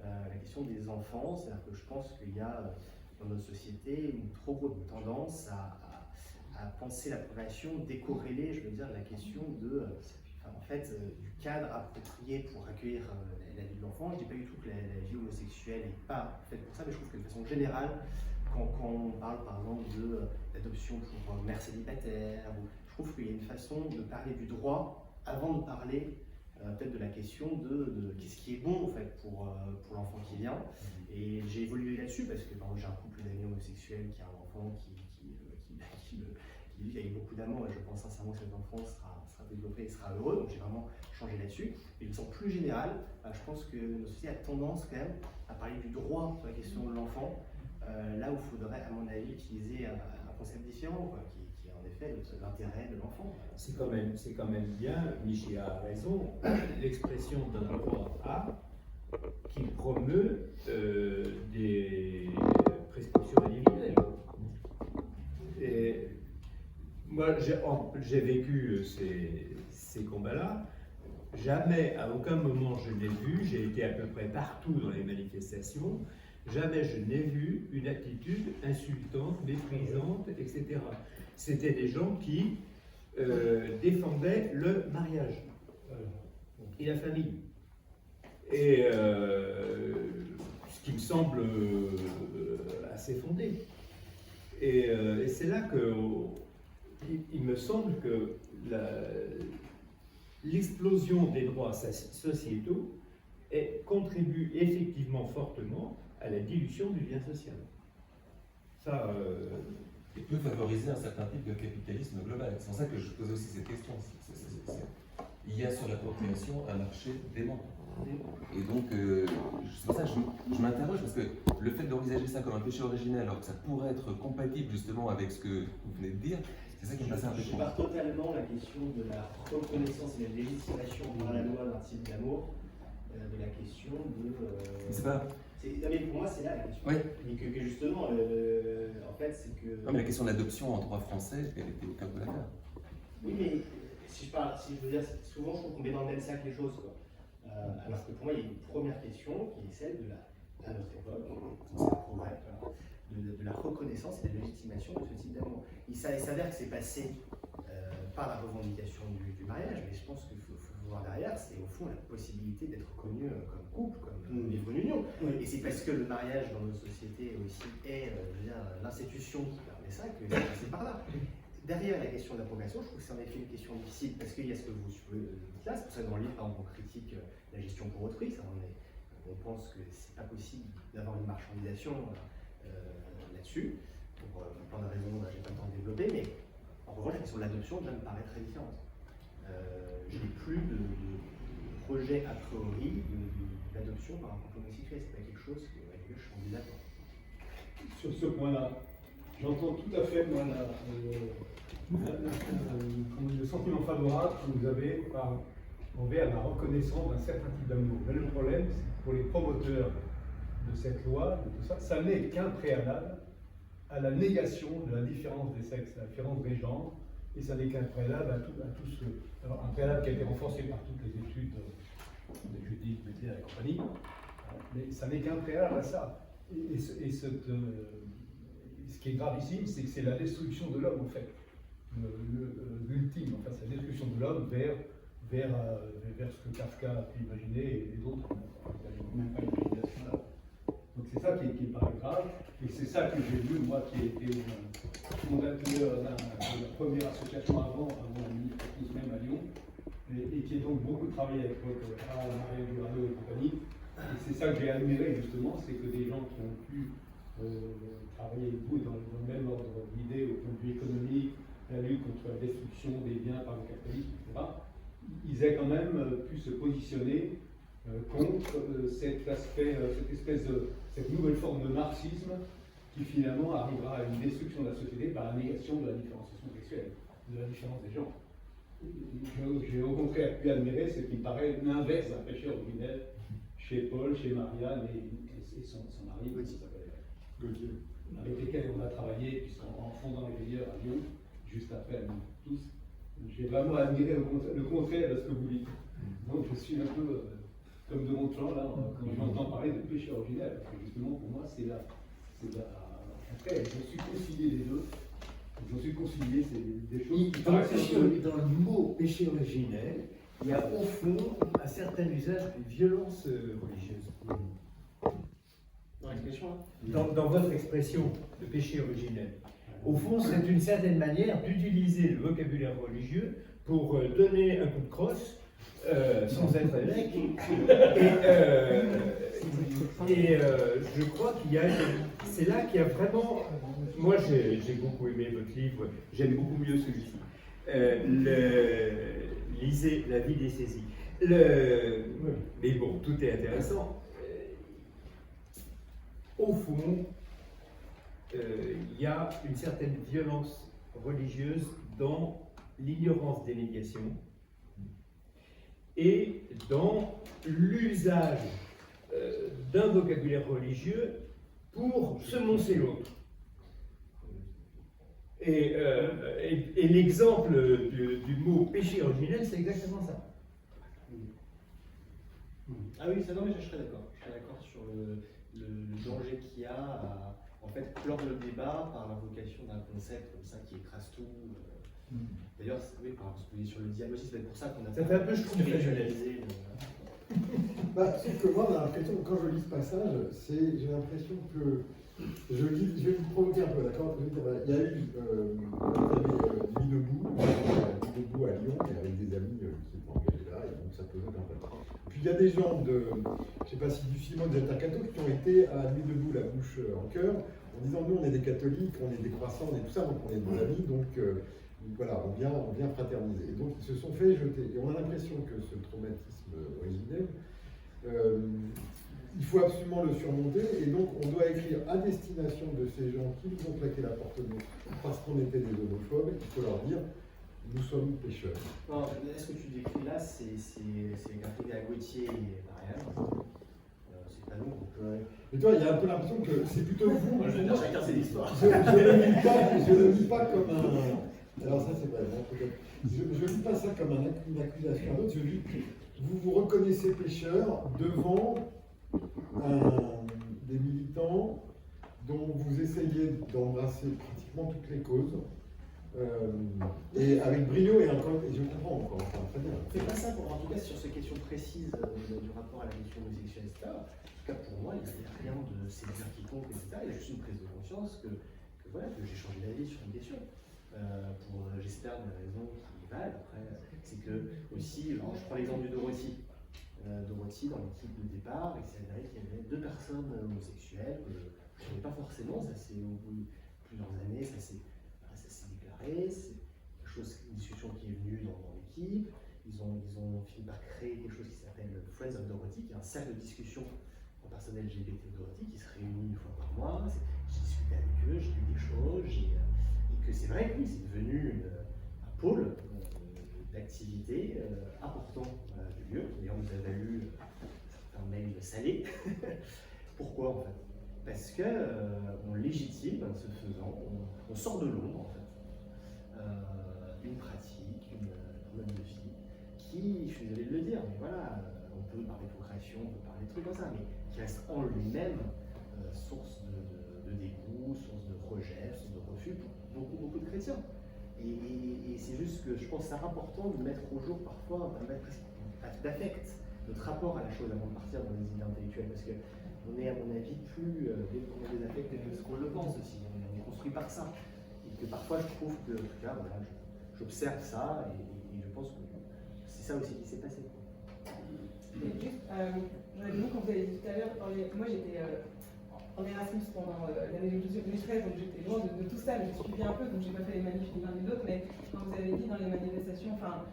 Speaker 3: la question des enfants. C'est-à-dire que je pense qu'il y a dans notre société une trop grosse tendance à penser la procréation décorrélée, je veux dire, la question de, en fait, du cadre approprié pour accueillir la vie de l'enfant. Je ne dis pas du tout que la vie homosexuelle n'est pas faite pour ça, mais je trouve que de façon générale, quand on parle par exemple d'adoption pour mère célibataire, je trouve qu'il y a une façon de parler du droit avant de parler peut-être de la question de qu'est-ce qui est bon en fait pour l'enfant qui vient. Et j'ai évolué là-dessus parce que j'ai un couple d'amis homosexuels qui a un enfant qui vit avec beaucoup d'amour, et je pense sincèrement que cet enfant sera développé et sera heureux, donc j'ai vraiment changé là-dessus. Et de façon plus générale, je pense que notre société a tendance quand même à parler du droit sur la question de l'enfant, là où il faudrait, à mon avis, utiliser un concept différent, quoi, qui est en effet l'intérêt de l'enfant.
Speaker 1: C'est quand même bien, Michi a raison, l'expression d'un droit A qui promeut des prescriptions individuelles. Et moi, j'ai vécu ces combats-là. Jamais, à aucun moment, je n'ai vu, j'ai été à peu près partout dans les manifestations, jamais je n'ai vu une attitude insultante, méprisante, etc. C'était des gens qui défendaient le mariage et la famille. Et ce qui me semble assez fondé. Et c'est là que il me semble que l'explosion des droits sociétaux contribue effectivement fortement à la dilution du lien social. Ça,
Speaker 10: et peut favoriser un certain type de capitalisme global. C'est pour ça que je pose aussi cette question. Il y a sur la procréation un marché dément. Et donc, c'est pour ça que je m'interroge, parce que le fait d'envisager ça comme un péché originel, alors que ça pourrait être compatible justement avec ce que vous venez de dire, c'est ça qui me passe un peu.
Speaker 3: Je pars totalement la question de la reconnaissance et de la légitimation par la loi d'un type d'amour, de la question de.
Speaker 10: C'est pas.
Speaker 3: Non, mais pour moi, c'est là la question.
Speaker 10: Oui.
Speaker 3: Et que justement, en fait, c'est que.
Speaker 10: Non, mais la question de l'adoption en droit français, elle était au cœur de l'affaire.
Speaker 3: Oui, mais si je veux dire, souvent, je trouve qu'on met dans le même sac les choses, quoi. Alors que pour moi, il y a une première question qui est celle de à notre époque, c'est un progrès, de la reconnaissance et de la légitimation de ce type d'amour. Il s'avère que c'est passé par la revendication du mariage, mais je pense qu'il faut voir derrière, c'est au fond la possibilité d'être reconnu comme couple, comme vivre une union. Et c'est parce que le mariage dans nos sociétés aussi est l'institution qui permet ça que c'est passé par là. Derrière la question de la progression, je trouve que c'est en effet une question difficile parce qu'il y a ce que vous dites là, c'est pour ça que dans le livre, par exemple, on critique la gestion pour autrui, ça, on pense que c'est pas possible d'avoir une marchandisation là-dessus, pour plein de raisons, j'ai pas le temps de développer, mais en revanche, la question de l'adoption déjà me paraît très différente. Je n'ai plus de projet a priori de l'adoption par un couple homosexuel, c'est pas quelque chose avec lequel je suis en désaccord.
Speaker 6: Sur ce point-là, j'entends tout à fait moi, le sentiment favorable que vous avez envers la reconnaissance d'un certain type d'amour. Mais le problème, c'est que pour les promoteurs de cette loi, de tout ça, ça n'est qu'un préalable à la négation de la différence des sexes, la différence des genres, et ça n'est qu'un préalable à tout ce. Alors, un préalable qui a été renforcé par toutes les études de Judith, Butler et compagnie, mais ça n'est qu'un préalable à ça. Et ce qui est gravissime, c'est que c'est la destruction de l'homme, en fait. L'ultime, enfin, c'est la destruction de l'homme vers ce que Kafka a pu imaginer et les autres n'ont même pas imaginé à ce moment-là. Donc c'est ça qui est pas grave, et c'est ça que j'ai vu, moi qui ai été fondateur de la première association avant tous même à Lyon, et qui ai donc beaucoup travaillé avec votre Marianne Duverneau et compagnie. Et c'est ça que j'ai admiré justement, c'est que des gens qui ont pu travailler avec vous dans le même ordre d'idées au point de vue économique, la lutte contre la destruction des biens par le capitalisme, etc., ils aient quand même pu se positionner contre cette nouvelle forme de marxisme qui finalement arrivera à une destruction de la société par la négation de la différenciation sexuelle, de la différence des gens. J'ai au contraire pu admirer ce qui me paraît l'inverse d'un péché originel chez Paul, chez Marianne et son mari, Gauthier, avec lesquels on a travaillé en fondant les veilleurs à Lyon, juste après à nous tous. J'ai vraiment admiré le contraire de ce que vous dites. Donc je suis un peu comme de mon champ là, quand j'entends parler de péché originel, parce que justement pour moi c'est là. Après, je me suis concilié les deux. Je me suis concilié, c'est des choses qui paraissent.
Speaker 11: Dans le mot péché originel, il y a au fond un certain usage de violence religieuse.
Speaker 3: Dans l'expression,
Speaker 11: Dans votre expression de péché originel. Au fond, c'est une certaine manière d'utiliser le vocabulaire religieux pour donner un coup de crosse sans être évêque. Et je crois qu'il y a, c'est là qu'il y a vraiment. Moi, j'ai beaucoup aimé votre livre. J'aime beaucoup mieux celui-ci. Lisez La vie des saisies. Mais bon, tout est intéressant. Au fond, il y a une certaine violence religieuse dans l'ignorance des négations et dans l'usage d'un vocabulaire religieux pour semoncer l'autre. Et l'exemple du mot péché originel, c'est exactement ça.
Speaker 3: Ah oui, ça non, mais je serais d'accord. Je serais d'accord sur le danger qu'il y a à en fait clore le débat par l'invocation d'un concept comme ça qui écrase tout. D'ailleurs, oui, parce que vous êtes sur le dialogue aussi, c'est pour ça qu'on a
Speaker 11: Ça fait un peu
Speaker 3: spiritualisé.
Speaker 2: Sauf que moi, l'impression, quand je lis ce passage, j'ai l'impression que je vais vous provoquer un peu, d'accord? Il y a eu Nuit debout à Lyon, et avec des amis qui sont engagés là, et donc ça posait un peu. Puis il y a des gens de, je ne sais pas si du Simon des Intercathos, qui ont été à Nuit debout, la bouche en cœur, en disant nous on est des catholiques, on est des croissants, on est tout ça, donc on est des amis, donc voilà, on vient fraterniser. Et donc ils se sont fait jeter. Et on a l'impression que ce traumatisme originel, il faut absolument le surmonter, et donc on doit écrire à destination de ces gens qui nous ont claqué la porte de nous parce qu'on était des homophobes, il faut leur dire nous sommes pécheurs.
Speaker 3: Non, ce que tu décris là, c'est caractérisé à Gauthier et Marianne. C'est pas nous.
Speaker 2: Et toi, il y a un peu l'impression que c'est plutôt vous.
Speaker 3: Moi, je veux dire, chacun ses histoires.
Speaker 2: Je ne le lis pas comme un. Alors, ça, c'est vrai. Je ne lis pas ça comme une accusation à l'autre. Je lis vous reconnaissez pécheur devant des militants dont vous essayez d'embrasser pratiquement toutes les causes. Et avec brio et je comprends encore, très bien.
Speaker 3: C'est pas ça, en tout cas sur cette question précise du rapport à la question homosexuelle, etc. En tout cas pour moi, il n'y a rien de séduire quiconque, etc. Il y a juste une prise de conscience que j'ai changé d'avis sur une question. J'espère des raisons qui valent. Après, c'est que aussi, alors, je prends l'exemple de Dorothy. Dorothy, dans l'équipe de départ, il s'est avéré qu'il y avait 2 personnes homosexuelles. Je ne savais pas forcément, ça c'est au bout de plusieurs années, ça s'est déclaré, c'est une discussion qui est venue dans l'équipe. Ils ont fini par créer quelque chose qui s'appelle Friends of Dorothy, qui est un cercle de discussion en personnes LGBT de Dorothy qui se réunit 1 fois par mois. J'ai discuté avec eux, j'ai lu des choses, et que c'est vrai que oui, c'est devenu un pôle d'activité important du lieu. D'ailleurs, vous avez lu un mail salé. Pourquoi en fait? Parce qu'on légitime, ce faisant, on sort de l'ombre en fait. Une pratique, un homme de fille, qui, je suis désolé de le dire, mais voilà, on peut parler de procréation, on peut parler de trucs comme ça, mais qui reste en lui-même source de dégoût, source de rejet, source de refus pour beaucoup de chrétiens. Et c'est juste que je pense que c'est important de mettre au jour parfois un acte d'affect, notre rapport à la chose avant de partir dans les idées intellectuelles, parce que on est, à mon avis, plus désaffecté que ce qu'on le pense aussi. On est construit par ça. Et que parfois, je trouve que, en tout cas, voilà, j'observe ça et je pense que c'est ça aussi qui s'est passé.
Speaker 12: Et juste, quand vous avez dit tout à l'heure, moi j'étais en Erasmus pendant l'année 2013, donc j'étais loin de tout ça, mais j'ai suivi un peu, donc j'ai pas fait les manifs ni l'un ni l'autre, mais quand vous avez dit dans les manifestations, enfin,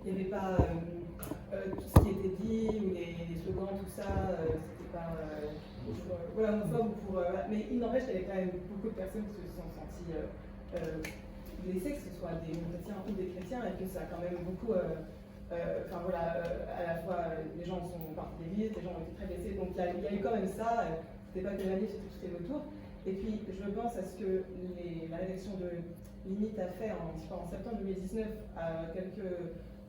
Speaker 12: il n'y avait pas tout ce qui était dit, ou les slogans, tout ça, c'était pas voilà, homophobe, mais il n'empêche qu'il y avait quand même beaucoup de personnes qui se sont senties blessées, que ce soit des chrétiens ou des chrétiens, et que ça a quand même beaucoup... Enfin voilà, à la fois les gens sont partis d'église, les gens ont été très blessés, donc il y a eu quand même ça, c'était pas que la manif, c'était tout ce qui est autour. Et puis je pense à ce que la rédaction de Limite a fait en septembre 2019,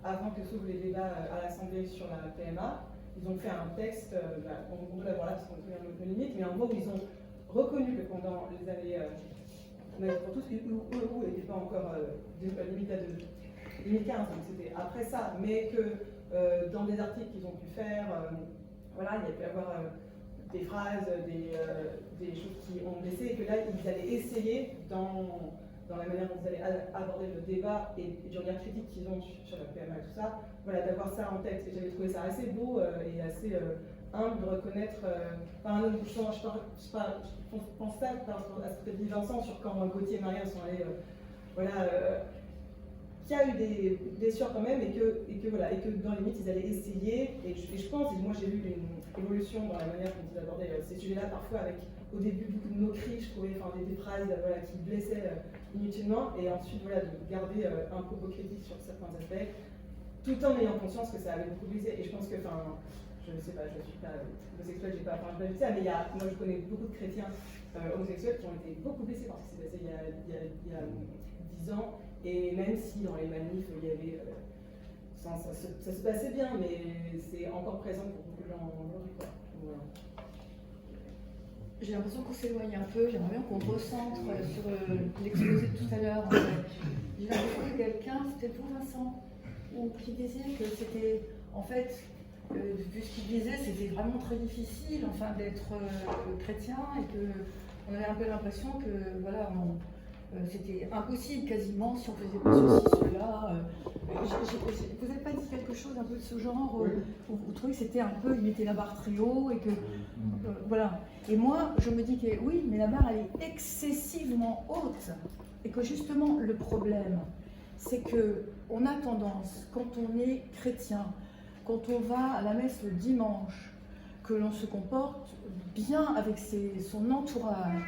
Speaker 12: avant que s'ouvrent les débats à l'Assemblée sur la PMA. Ils ont fait un texte, on doit l'avoir là parce qu'on se souvient de Limite, mais en gros ils ont reconnu que pendant les années, pour tous, où n'était pas encore limite à 2015, donc c'était après ça, mais que dans des articles qu'ils ont pu faire, voilà, il y a pu avoir des phrases, des choses qui ont blessé, et que là, ils allaient essayer, dans la manière dont ils allaient aborder le débat et du regard critique qu'ils ont sur la PMA et tout ça, voilà, d'avoir ça en texte. Et j'avais trouvé ça assez beau et assez humble de reconnaître, je pense ça à ce que dit Vincent sur quand Gauthier et Maria sont allés, voilà, qu'il y a eu des sueurs quand même, et que voilà, et que dans les mythes ils allaient essayer, et je pense, et moi j'ai vu une évolution dans la manière dont ils abordaient ces sujets-là, parfois avec au début beaucoup de moqueries, je trouvais, enfin, des phrases voilà, qui blessaient inutilement, et ensuite voilà, de garder un propos critique sur certains aspects, tout en ayant conscience que ça avait beaucoup blessé. Et je pense que, enfin, je ne sais pas, je ne suis pas homosexuelle, j'ai pas vu ça, mais moi je connais beaucoup de chrétiens homosexuels qui ont été beaucoup blessés par ce qui s'est passé il y a 10 ans. Et même si dans les manifs, il y avait. Ça se passait bien, mais c'est encore présent pour beaucoup de gens aujourd'hui. Voilà.
Speaker 4: J'ai l'impression qu'on s'éloigne un peu, j'aimerais bien qu'on recentre sur l'exposé de tout à l'heure. J'ai l'impression que quelqu'un, c'était pour Vincent, qui disait que c'était, en fait, vu ce qu'il disait, c'était vraiment très difficile enfin, d'être chrétien, et qu'on avait un peu l'impression que, voilà, c'était impossible quasiment si on faisait pas ceci, cela. Vous n'avez pas dit quelque chose un peu de ce genre où vous trouvez que c'était un peu, il mettait la barre très haut et que voilà. Et moi, je me dis que oui, mais la barre elle est excessivement haute et que justement le problème, c'est que on a tendance, quand on est chrétien, quand on va à la messe le dimanche, que l'on se comporte bien avec son entourage,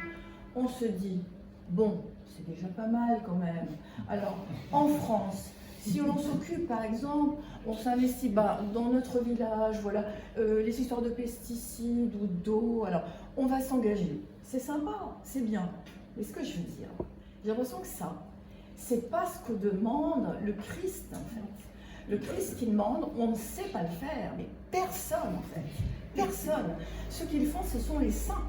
Speaker 4: on se dit bon. C'est déjà pas mal quand même. Alors, en France, si on s'occupe, par exemple, on s'investit dans notre village, voilà, les histoires de pesticides ou d'eau, alors on va s'engager. C'est sympa, c'est bien. Mais ce que je veux dire, j'ai l'impression que ça, c'est pas ce que demande le Christ, en fait. Le Christ qui demande, on ne sait pas le faire, mais personne, en fait. Personne. Ce qu'ils font, ce sont les saints.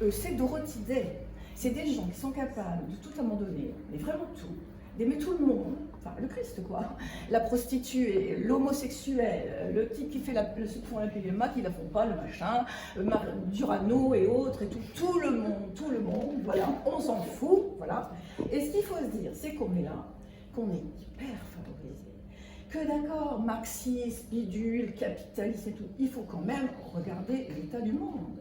Speaker 4: C'est Dorothy Day. C'est des gens qui sont capables de tout abandonner, mais vraiment tout, d'aimer tout le monde, enfin le Christ quoi, la prostituée, l'homosexuel, le type qui fait ceux qui font la PMA, qui la font pas, le machin, Durano et autres, et tout le monde, voilà, on s'en fout, voilà. Et ce qu'il faut se dire, c'est qu'on est là, qu'on est hyper favorisé, que d'accord, marxiste, bidule, capitaliste et tout, il faut quand même regarder l'état du monde.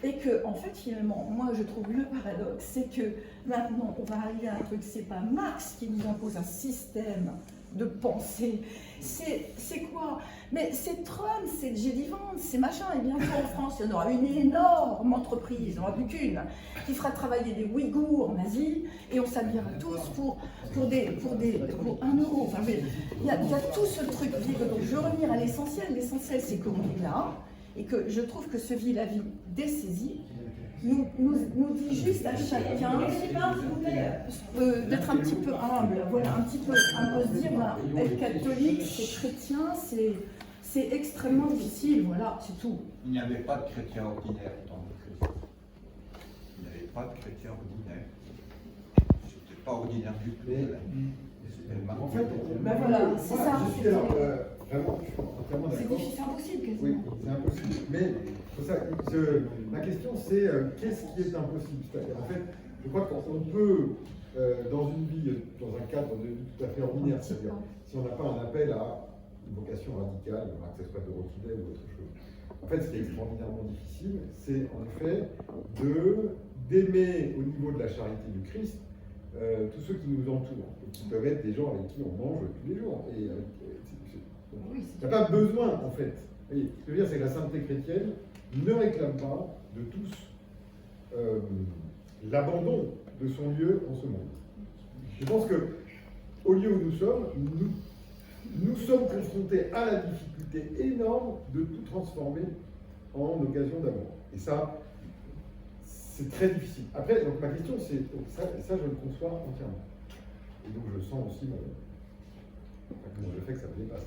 Speaker 4: Et que, en fait, finalement, moi je trouve le paradoxe, c'est que maintenant on va arriver à un truc, c'est pas Marx qui nous impose un système de pensée, c'est quoi? Mais c'est Trump, c'est J.D. Vance, c'est machin, et bientôt en France il y en aura une énorme entreprise, il n'y en aura plus qu'une, qui fera travailler des Ouïghours en Asie, et on s'habillera tous pour 1 euro. Enfin, il y a tout ce truc vivre, donc je veux revenir à l'essentiel c'est qu'on est là, et que je trouve que ce vie-la-vie dessaisie nous dit juste à chacun d'être un petit peu humble, voilà, un peu se dire, être catholique, c'est chrétien, c'est extrêmement difficile, voilà, c'est tout.
Speaker 13: Il n'y avait pas de chrétien ordinaire dans le Christ. Il n'y avait pas de chrétien ordinaire. C'était pas ordinaire du tout.
Speaker 2: En fait,
Speaker 4: voilà, c'est ça.
Speaker 2: je suis alors vraiment, je suis entièrement
Speaker 4: C'est
Speaker 2: d'accord.
Speaker 4: difficile, c'est impossible quasiment.
Speaker 2: Oui, c'est impossible. Mais pour ça, ma question c'est qu'est-ce qui est impossible? C'est-à-dire, en fait, je crois qu'on peut, dans une vie, dans un cadre de vie tout à fait ordinaire, c'est-à-dire si on n'a pas un appel à une vocation radicale, que ce soit de Roquidel ou autre chose. En fait, ce qui est extraordinairement difficile, c'est en effet d'aimer au niveau de la charité du Christ tous ceux qui nous entourent, et qui peuvent être des gens avec qui on mange tous les jours. Et il n'y a pas besoin, en fait. Ce que je veux dire, c'est que la sainteté chrétienne ne réclame pas de tous l'abandon de son lieu en ce monde. Je pense que au lieu où nous sommes, nous sommes confrontés à la difficulté énorme de tout transformer en occasion d'amour. Et ça, c'est très difficile. Après, donc ma question, c'est, ça je le conçois entièrement. Et donc je sens aussi le fait que ça me dépasse.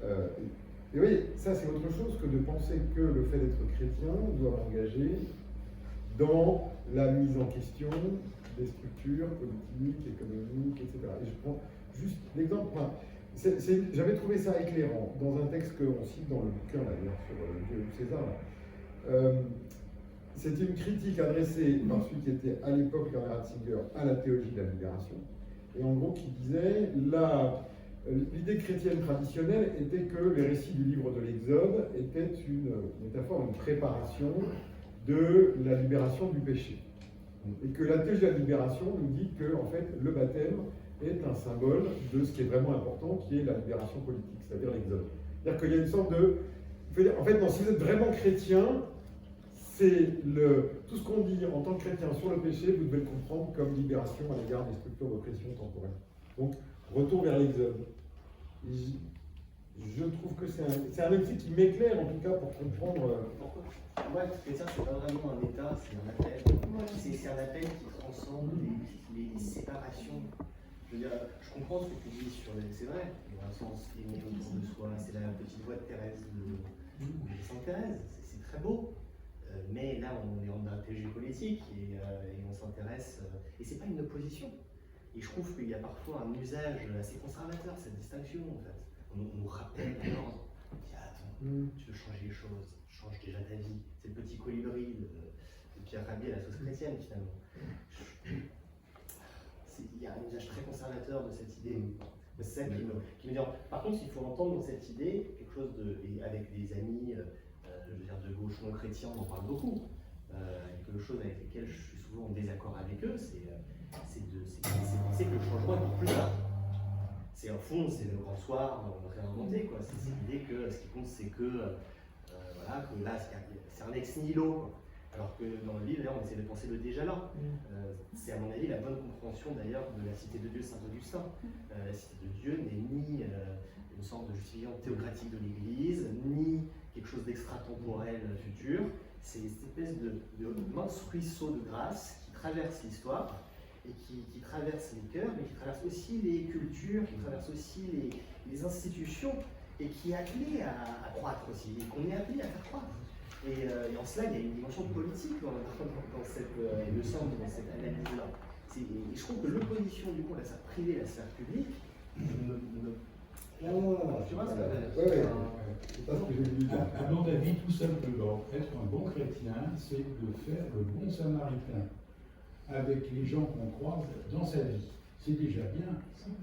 Speaker 2: Et vous voyez, ça c'est autre chose que de penser que le fait d'être chrétien doit m'engager dans la mise en question des structures politiques, économiques, etc. Et je prends juste l'exemple. J'avais trouvé ça éclairant dans un texte qu'on cite dans le bouquin d'ailleurs sur Jules César. C'était une critique adressée par celui qui était à l'époque Bernard Ratzinger à la théologie de la libération. Et en gros qui disait l'idée chrétienne traditionnelle était que les récits du livre de l'Exode étaient une métaphore, une préparation de la libération du péché. Et que la théologie de la libération nous dit que en fait, le baptême est un symbole de ce qui est vraiment important, qui est la libération politique, c'est-à-dire l'Exode. C'est-à-dire qu'il y a une sorte de... En fait, non, si vous êtes vraiment chrétien, c'est tout ce qu'on dit en tant que chrétien sur le péché, vous devez le comprendre comme libération à l'égard des structures d'oppression temporelle. Donc, retour vers l'Exode. Je trouve que c'est un lexique qui m'éclaire, en tout cas, pour comprendre...
Speaker 3: Pourquoi? Moi, être chrétien, c'est pas vraiment un état, c'est un appel. C'est un appel qui transcende les séparations. Je veux dire, je comprends ce que tu dis sur les... C'est vrai, il y a un sens aimer autour de soi. C'est la petite voix de Thérèse, de Sainte Thérèse. C'est très beau. Mais là, on est en théologie politique et on s'intéresse. Et c'est pas une opposition. Et je trouve qu'il y a parfois un usage assez conservateur, cette distinction, en fait. On nous rappelle l'ordre. On dit, attends, tu veux changer les choses, change déjà ta vie. C'est le petit colibri de Pierre Rabhi à la sauce chrétienne, finalement. Il y a un usage très conservateur de cette idée. C'est ça qui me dérange. Par contre, il faut entendre dans cette idée quelque chose et avec des amis, je veux dire, de gauche non chrétiens, on en parle beaucoup. Quelque chose avec lesquels je suis souvent en désaccord avec eux, c'est que le changement est pour plus tard. C'est au fond, c'est le grand soir réinventé, quoi. C'est l'idée que ce qui compte, c'est que voilà, que là, c'est un ex nihilo, quoi. Alors que dans le livre, d'ailleurs, on essaie de penser le déjà là. C'est à mon avis la bonne compréhension d'ailleurs de la cité de Dieu Saint-Augustin. La cité de Dieu n'est ni une sorte de justifiant théocratique de l'Église, ni quelque chose d'extratemporel futur. C'est une espèce de mince ruisseau de grâce qui traverse l'histoire et qui traverse les cœurs, mais qui traverse aussi les cultures, qui traverse aussi les institutions et qui est appelé à croître aussi, et qu'on est appelé à faire croître. Et en cela, il y a une dimension politique dans cette, il me semble, dans cette analyse-là. Et je trouve que l'opposition du coup à la sphère privée et la sphère publique tu vois ce que
Speaker 2: c'est pas ce que j'ai voulu dire.
Speaker 5: À mon avis, tout simplement, être un bon chrétien, c'est de faire le bon samaritain avec les gens qu'on croise dans sa vie. C'est déjà bien.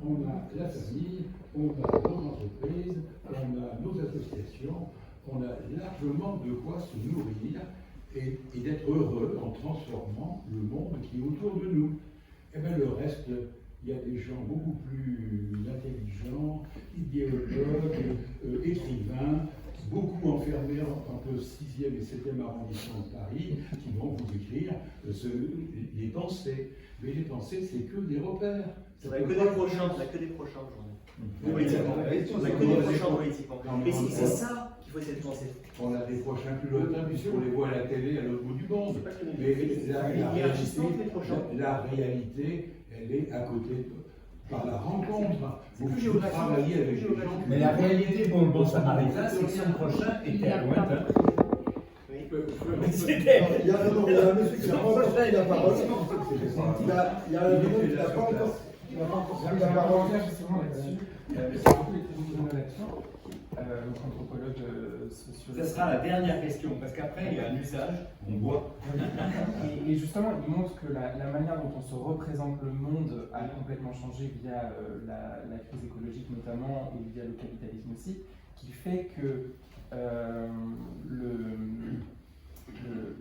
Speaker 5: On a la famille, on a nos entreprises, on a nos associations, on a largement de quoi se nourrir et d'être heureux en transformant le monde qui est autour de nous. Et bien le reste, il y a des gens beaucoup plus intelligents, idéologues, écrivains, beaucoup enfermés entre le 6e et 7e arrondissement de Paris, qui vont vous écrire les pensées. Mais les pensées, c'est que des repères.
Speaker 3: On n'a que des prochains, aujourd'hui. Politiquement. On n'a que des prochains politiquement. Et c'est ça qu'il faut essayer de penser.
Speaker 5: On a des prochains plus lointains, puisqu'on les voit à la télé à l'autre bout du monde. Mais la réalité, elle est à côté par la rencontre. Vous travaillez avec des gens.
Speaker 11: Mais la réalité pour le bon samaritain, c'est que son prochain était à lointain.
Speaker 2: Il y a un monsieur qui n'a pas encore pris la parole. Il y a un monsieur qui n'a pas encore
Speaker 14: J'avais un commentaire justement là-dessus. C'est beaucoup les tribunaux d'action, notre anthropologue sociologue.
Speaker 11: Ce sera la dernière question, parce qu'après, il y a un usage, on boit.
Speaker 14: Et justement, il montre que la manière dont on se représente le monde a complètement changé via la crise écologique notamment, et via le capitalisme aussi, qui fait que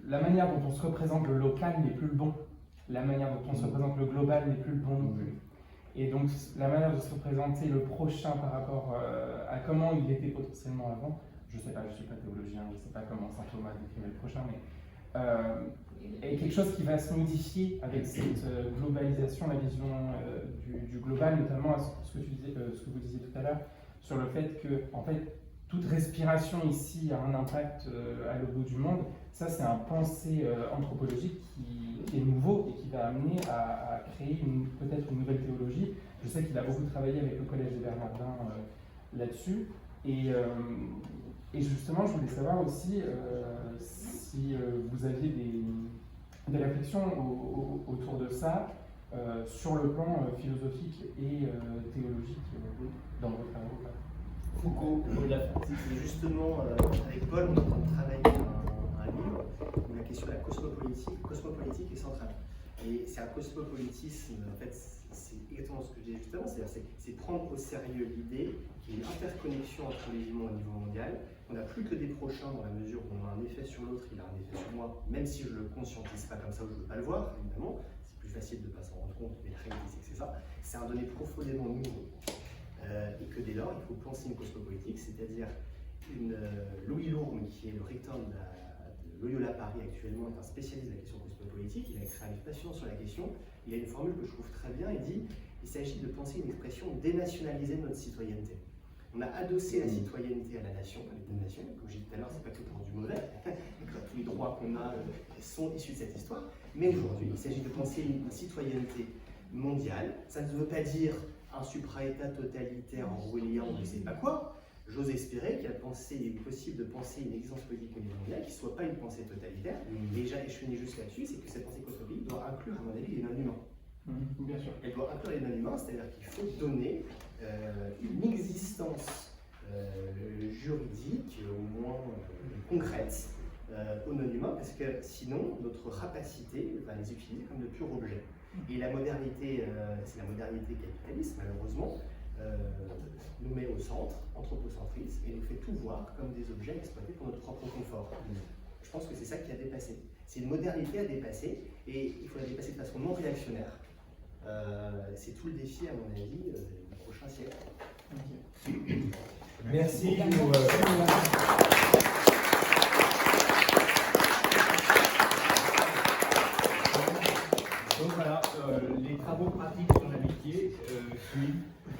Speaker 14: la manière dont on se représente le local n'est plus le bon. La manière dont on se représente le global n'est plus le bon non plus. Et donc la manière de se représenter le prochain par rapport à comment il était potentiellement avant, je ne sais pas, je ne suis pas théologien, je ne sais pas comment saint Thomas décrivait le prochain, mais est quelque chose qui va se modifier avec cette globalisation, la vision du global, notamment à ce que vous disiez tout à l'heure, sur le fait que en fait, toute respiration ici a un impact à l'autre bout du monde. Ça, c'est un pensée anthropologique qui est nouveau et qui va amener à créer peut-être une nouvelle théologie. Je sais qu'il a beaucoup travaillé avec le Collège des Bernardins là-dessus. Et justement, je voulais savoir aussi si vous aviez des réflexions autour de ça, sur le plan philosophique et théologique dans vos travaux.
Speaker 3: Foucault, le mot de la fin. C'est justement, avec Paul, on est en train de travailler un livre où la question de la cosmopolitique est centrale. Et c'est un cosmopolitisme, en fait, c'est exactement ce que je disais justement, c'est prendre au sérieux l'idée qu'il y a une interconnexion entre les humains au niveau mondial, qu'on n'a plus que des prochains dans la mesure où on a un effet sur l'autre, il a un effet sur moi, même si je ne le conscientise pas comme ça ou je ne veux pas le voir, évidemment, c'est plus facile de ne pas s'en rendre compte, mais la réalité c'est que c'est ça, c'est un donné profondément nouveau. Et que dès lors, il faut penser une cosmopolitique, c'est-à-dire Louis Lourme, qui est le recteur de Loyola Paris actuellement, est un spécialiste de la question cosmopolitique, il a écrit un livre passionnant sur la question, il a une formule que je trouve très bien, il dit il s'agit de penser une expression dénationaliser notre citoyenneté. On a adossé la citoyenneté à la nation, à l'État de nation, comme j'ai dit tout à l'heure, c'est pas que pour du mauvais, tous les droits qu'on a sont issus de cette histoire, mais aujourd'hui, il s'agit de penser une citoyenneté mondiale, ça ne veut pas dire un supra-état totalitaire orwellien ou je ne sais pas quoi. J'ose espérer qu'il est possible de penser une existence politique au niveau mondial qui ne soit pas une pensée totalitaire. Déjà, et je finis juste là-dessus, c'est que cette pensée cosmopolitique doit inclure, à mon avis, les non-humains.
Speaker 14: Bien sûr.
Speaker 3: Elle doit inclure les non-humains, c'est-à-dire qu'il faut donner une existence juridique, au moins concrète, aux non-humains, parce que sinon, notre rapacité va les utiliser comme de purs objets. Et la modernité, c'est la modernité capitaliste, malheureusement, nous met au centre, anthropocentrisme, et nous fait tout voir comme des objets exploités pour notre propre confort. Je pense que c'est ça qui a dépassé. C'est une modernité à dépasser, et il faut la dépasser de façon non réactionnaire. C'est tout le défi, à mon avis, du prochain siècle.
Speaker 11: Merci.